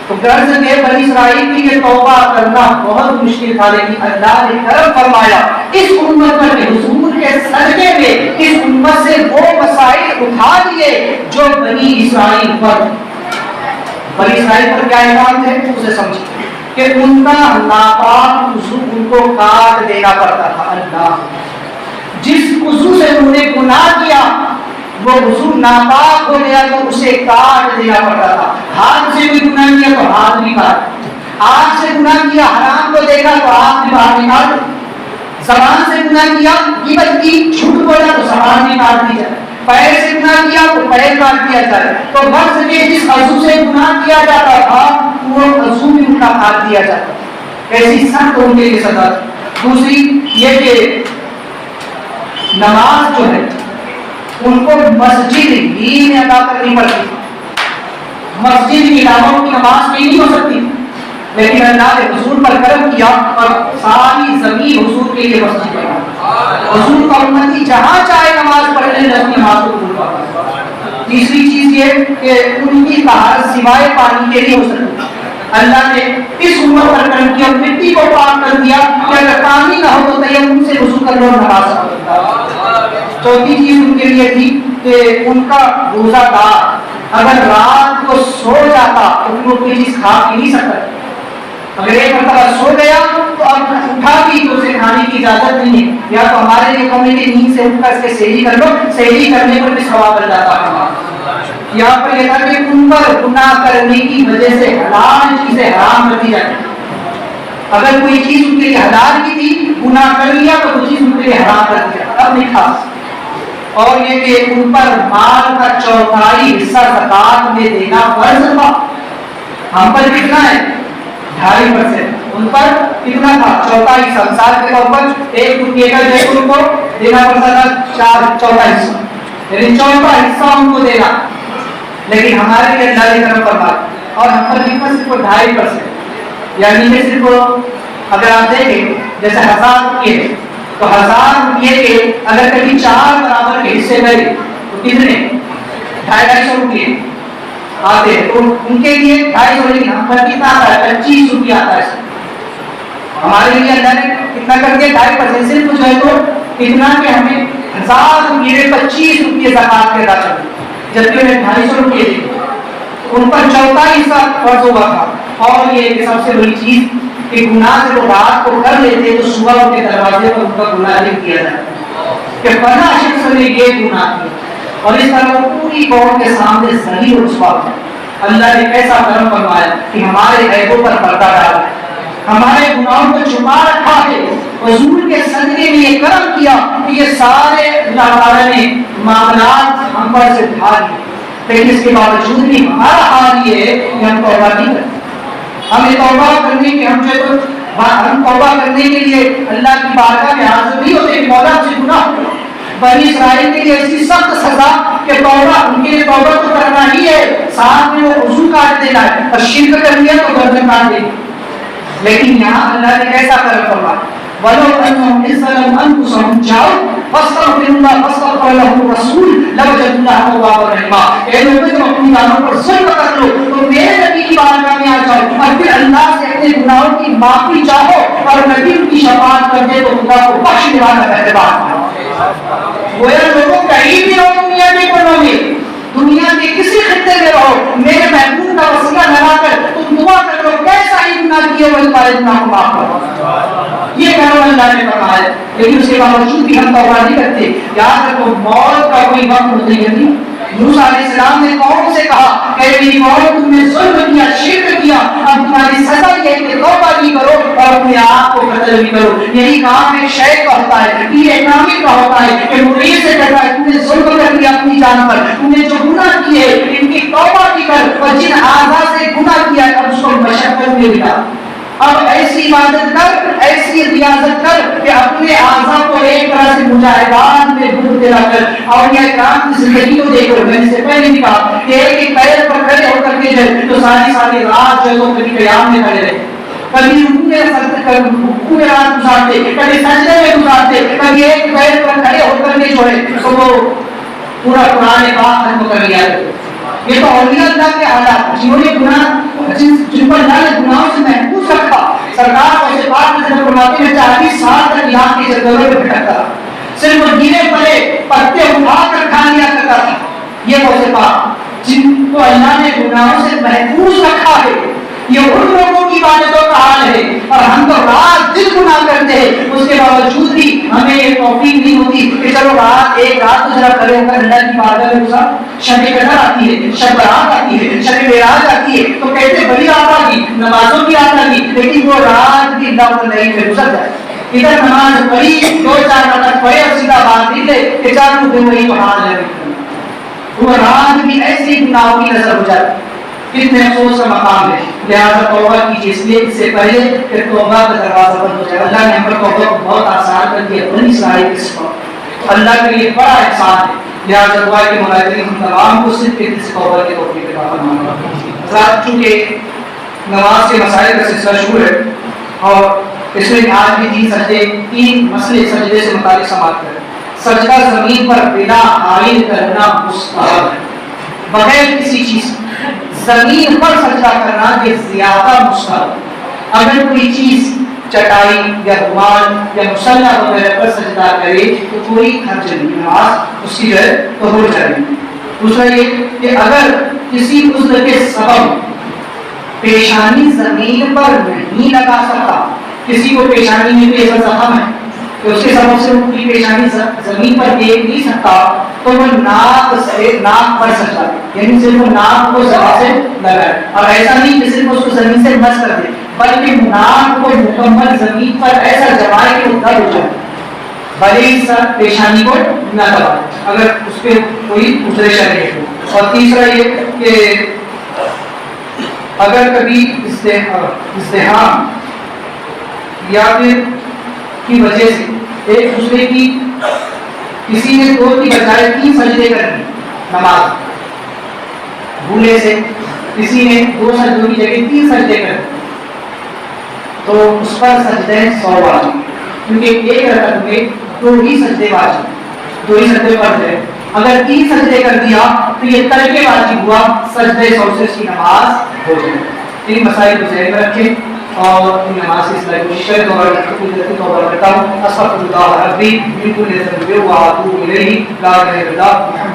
تو غرض ہے بنی اسرائیل کی یہ توبہ کرنا بہت مشکل تھا، لیکن اللہ نے کرم فرمایا اس امت پر حضور کے صدقے میں اس امت سے وہ مسائل اٹھا لیے جو بنی اسرائیل پر کیا انعام تھے اسے سمجھیں کہ ان کا ناپاک وضو ان کو کاٹ دینا پڑتا تھا۔ اللہ جس وضو سے انہوں نے گناہ کیا وہ وضو ناپاک ہو گیا تو اسے کاٹ دینا پڑتا تھا۔ ہاتھ سے بھی گناہ کیا تو ہاتھ بھی کاٹ، آنکھ سے گناہ کیا حرام کو دیکھا تو آنکھ بھی باہر نکال، زبان سے گناہ کیا غیبت کی جھوٹ بولا تو زبان بھی کاٹ دی جائے، پیر سے گناہ کیا تو پیر کاٹ دیا جائے۔ تو فرض کے جس عضو سے گناہ کیا جاتا تھا وہ عضو بھی ان کا کاٹ دیا جاتا، ایسی سخت ان کے لیے سزا۔ دوسری یہ کہ نماز جو ہے ان کو مسجد ہی میں ادا کرنی پڑتی، مسجد کے علاوہ کی نماز نہیں ہو سکتی، لیکن اللہ نے حضور پر کرم کیا اور ساری زمین حضور کے لیے مسجد بنا، حضور کا امتی جہاں چاہے نماز پڑھ لے، نماز کو قبول کرتا۔ تیسری چیز یہ کہ ان کی طہارت سوائے پانی کے لیے ہو سکتی، اللہ نے اس امت پر کرم کیا، مٹی کو پاک کر دیا کہ اگر پانی نہ ہو تو تیمم سے وضو کر لو، نماز پڑھو۔ چوتھی چیز ان کے لیے تھی کہ ان کا روزہ دار اگر رات کو سو جاتا تو پھر وہ کوئی چیز کھا پی نہیں سکتا، اگر ایک مرتبہ سو گیا تو اب اٹھا بھی تو اسے کھانے کی اجازت نہیں ہے، یا تو ہمارے لیے کہنے کی نیند سے اٹھ کر اس کے سحری کر لو، سحری کرنے پر بھی ثواب مل جاتا ہے۔ یہاں پر یہ تھا کہ ان پر گناہ کرنے کی وجہ سے حلال چیزیں حرام کر دی جاتی، اگر کوئی چیز ان کے لیے حلال کی تھی گناہ کر لیا تو وہ چیز ان کے لیے حرام کر دیا، اب نہیں کھا۔ اور یہ کہ ان پر مال کا چوتھائی حصہ زکات میں دینا فرض تھا، ہم پر کتنا ہے 2.5%، ان پر کتنا تھا چوتھائی حصہ، مثال کے طور پر 1 روپیے کا جو ان کو دینا پڑتا تھا چوتھا حصہ، یعنی چوتھا حصہ ان کو دینا، لیکن ہمارے لیے اللہ کی طرف پر بات، اور ہم پر کتنا صرف 2.5%، یعنی کہ صرف اگر آپ دیکھیں جیسے 1000 روپیے تو 1000 روپیے کے اگر کبھی 4 برابر کے حصے گئے تو کتنے 250 روپیے آتے ہیں، تو ان کے لیے 250، لیکن ہم پر کتنا آتا ہے 25 روپیہ آتا ہے، ہمارے لیے اللہ نے کتنا کر دیا 2.5%، صرف جو ہے تو اتنا کہ ہمیں 1000 روپیے میں 25 روپیے زکات کے ادا کریں، جبکہ انہیں 250 روپیے دی، ان پر چوتھا حصہ فرض ہوا تھا۔ اور یہ سب سے بڑی چیز کہ گناہ سے وہ رات کو کر لیتے تو صبح ان کے دروازے پر ان کا گناہ لکھ دیا جاتا کہ فلاں شخص نے یہ گناہ کیا، اور اس طرح وہ پوری قوم کے سامنے ذلیل و رسوا ہے۔ اللہ نے ایسا کرم فرمایا کہ ہمارے عیبوں پر پردہ ڈالا، ہمارے گناہوں کو چھپا رکھا ہے، حضور کے صدقے میں یہ کرم کیا کہ یہ سارے اللہ تعالیٰ نے معاملات ہم پر سے اٹھا لیے، لیکن اس کے باوجود بھی ہمارا حال یہ ہے کہ ہم توبہ نہیں کرتے، ہمیں توبہ کرنے کے ہم توبہ کرنے کے لیے اللہ کی بارگاہ میں حاضر نہیں ہوتے کہ مولا سے گناہ ہو۔ بنی اسرائیل کے لیے ایسی سخت سزا کہ توبہ ان کے لیے توبہ تو کرنا ہی ہے، ساتھ میں وہ وضو کاٹ دینا ہے، اور شرک کر لیا تو گردن کاٹ دے گی، لیکن یہاں اللہ نے کیسا کرم فرمایا وَلَوْ أَنَّهُمْ إِذْ ظَلَمُوا أَنفُسَهُمْ جَاءُوا فَاسْتَغْفَرُوا اللَّهَ وَاسْتَغْفَرَ لَهُمُ الرَّسُولُ لَوَجَدُوا اللَّهَ تَوَّابًا رَحِيمًا۔ اے لوگوں جب اپنی گناہوں پر ظلم کر لو تو میرے نبی کی بارگاہ میں آ جاؤ اور پھر اللہ سے اپنے گناہوں کی معافی چاہو، اور نبی ان کی شفاعت کر دے تو خدا کو بخشنے والا اعتبار۔ گویا لوگوں کہیں بھی رہو دنیا کے کونوں میں، دنیا کے کسی خطے میں رہو، میرے محبوب کا وسیلہ لگا کر تم دعا کر لو کیسا ہی گناہ کیے وہ تمہارے گناہ کو معاف کرو، یہ کرو اللہ نے فرمایا۔ لیکن اس کے باوجود بھی ہم توبہ نہیں کرتے، یاد رکھو موت کا کوئی وقت نہیں۔ موسیٰ علیہ السلام نے قوم سے کہا کہ میری قوم تم نے ظلم کیا، شرک کیا، اب تمہاری سزا یہ ہے کہ توبہ بھی کرو اور اپنے آپ کو قتل بھی کرو۔ یہی کام ایک شیخ کا ہوتا ہے، یہ ایک کامل کا ہوتا ہے کہ مرید سے کہتا ہے تم نے ظلم کر دیا اپنی جان پر، تم نے جو گناہ کیے ان کی توبہ بھی کر، اور جن اعضاء سے گناہ کیا اب اس کو مشقت میں ملا، اب ایسی عبادت کر، ایسی ریاضت کر کہ اپنے اعضاء کو ایک طرح سے مجاہدات میں ڈوب دلا کر، اور یہ کرام کی زندگی کو دیکھو، میں نے سے پہلے بھی کہا کہ ایک پیر پر کھڑے ہو کر کے جائے تو ساری رات جو ہے وہ کبھی قیام میں کھڑے رہے، کبھی رکوع میں رات گزارتے، کبھی سجدے میں گزارتے، کبھی ایک پیر پر کھڑے ہو کر کے جو ہے تو وہ پورا قرآن پاک ختم کر لیا۔ یہ تو اولیاء اللہ کے حالات جنہوں نے گناہ جن پر اللہ نے گناہوں سے محفوظ رکھا۔ سرکار کو پاک میں فرماتے ہیں 40 سال تک یہاں کی جنگلوں میں بھٹکتا تھا، صرف گیلے پڑے پتے اٹھا کر کھا لیا کرتا تھا۔ یہ غوث پاک جن کو اللہ نے گناہوں سے محفوظ رکھا ہے، یہ ان لوگوں کی عبادتوں کا حال ہے، اور ہم تو رات دن گناہ کرتے ہیں، اس کے باوجود بھی ہمیں یہ توفیق نہیں ہوتی کہ چلو ایک رات تو ذرا کھڑے ہو کر اللہ کی بارگاہ میں گزار۔ شب قدر آتی ہے، شب برات آتی ہے، شب معراج آتی ہے تو کہتے بڑی رات آ گئی، نمازوں کی رات آ گئی، لیکن وہ رات بھی اللہ نہیں میں گزر جائے۔ ادھر نماز پڑھی 2-4 رکعت پڑھے اور سیدھا بات نکلے کہ چاروں دن وہی حال ہے، وہ رات بھی ایسی گناہوں کی نظر ہو جاتی۔ کتنے افسوس کا مقام ہے، لہٰذا توبہ کیجیے، اس لیے اس سے پہلے کہ توبہ کا دروازہ بند ہو جائے۔ اللہ نے ہم پر توبہ کو بہت آسان کر دیا، بنی اسرائیل کے سوا اللہ کے لیے بڑا احسان ہے. لہٰذا دعا کہ مولا کریم ہم تمام کو صرف کے دل سے توبہ کی توفیق عطا فرمائے. حضرات چونکہ نماز کے مسائل کا سلسلہ شروع ہے اور اس میں آج بھی تین مسئلے سجدے سے متعلق سماعت کریں. سجدہ زمین پر بنا حائل کرنا مستحب ہے، بغیر کسی چیز زمین پر سجدہ کرنا یہ زیادہ مستحب ہے. اگر کوئی چیز چٹائی یا رومال یا مصلی وغیرہ پر سجدہ کرے تو کوئی حرج نہیں، نماز اس کی جو ہے تو ہو جائے گی. دوسرا یہ کہ اگر کسی عضو کے سبب پیشانی زمین پر نہیں لگا سکتا، کسی کو پیشانی میں کوئی ایسا زخم ہے کہ اس کے سبب سے وہ پوری پیشانی زمین پر دیکھ نہیں سکتا، تو وہ ناک پر سجدہ کرے، یعنی صرف وہ ناک کو زمین سے لگائے. اور ایسا نہیں کہ صرف اس کو زمین سے مس کر دے، بلکہ ناک کو مکمل زمین پر ایسا جمائے کہ وہ درد ہو جائے، بھلے سر پیشانی کو نہ دبائے اگر اس پہ کوئی اتریشن ہے. اور تیسرا یہ کہ اگر کبھی ازدحام یا پھر کی وجہ سے ایک دوسرے کی کسی نے 2 کی بجائے 3 سجدے کر دی، نماز بھولے سے کسی نے 2 سجدوں کی جگہ 3 سجدے کر دی، تو اس پر سجدے 100 واجب، کیونکہ ایک رکعت میں 2 ہی سجدے واجب، 2 ہی سجدے فرض ہے. اگر 3 سجدے کر دیا تو یہ ترک واجب ہوا، سجدے 100 سے اس کی نماز ہو جائے. ان مسائل کو ذہن میں رکھیں اور ان نماز کی اصلاح کوشش کریں. توبہ کرتا ہوں، استغفر اللہ ربی من کل ذنب و اتوب الیہ، لا الہ الا اللہ.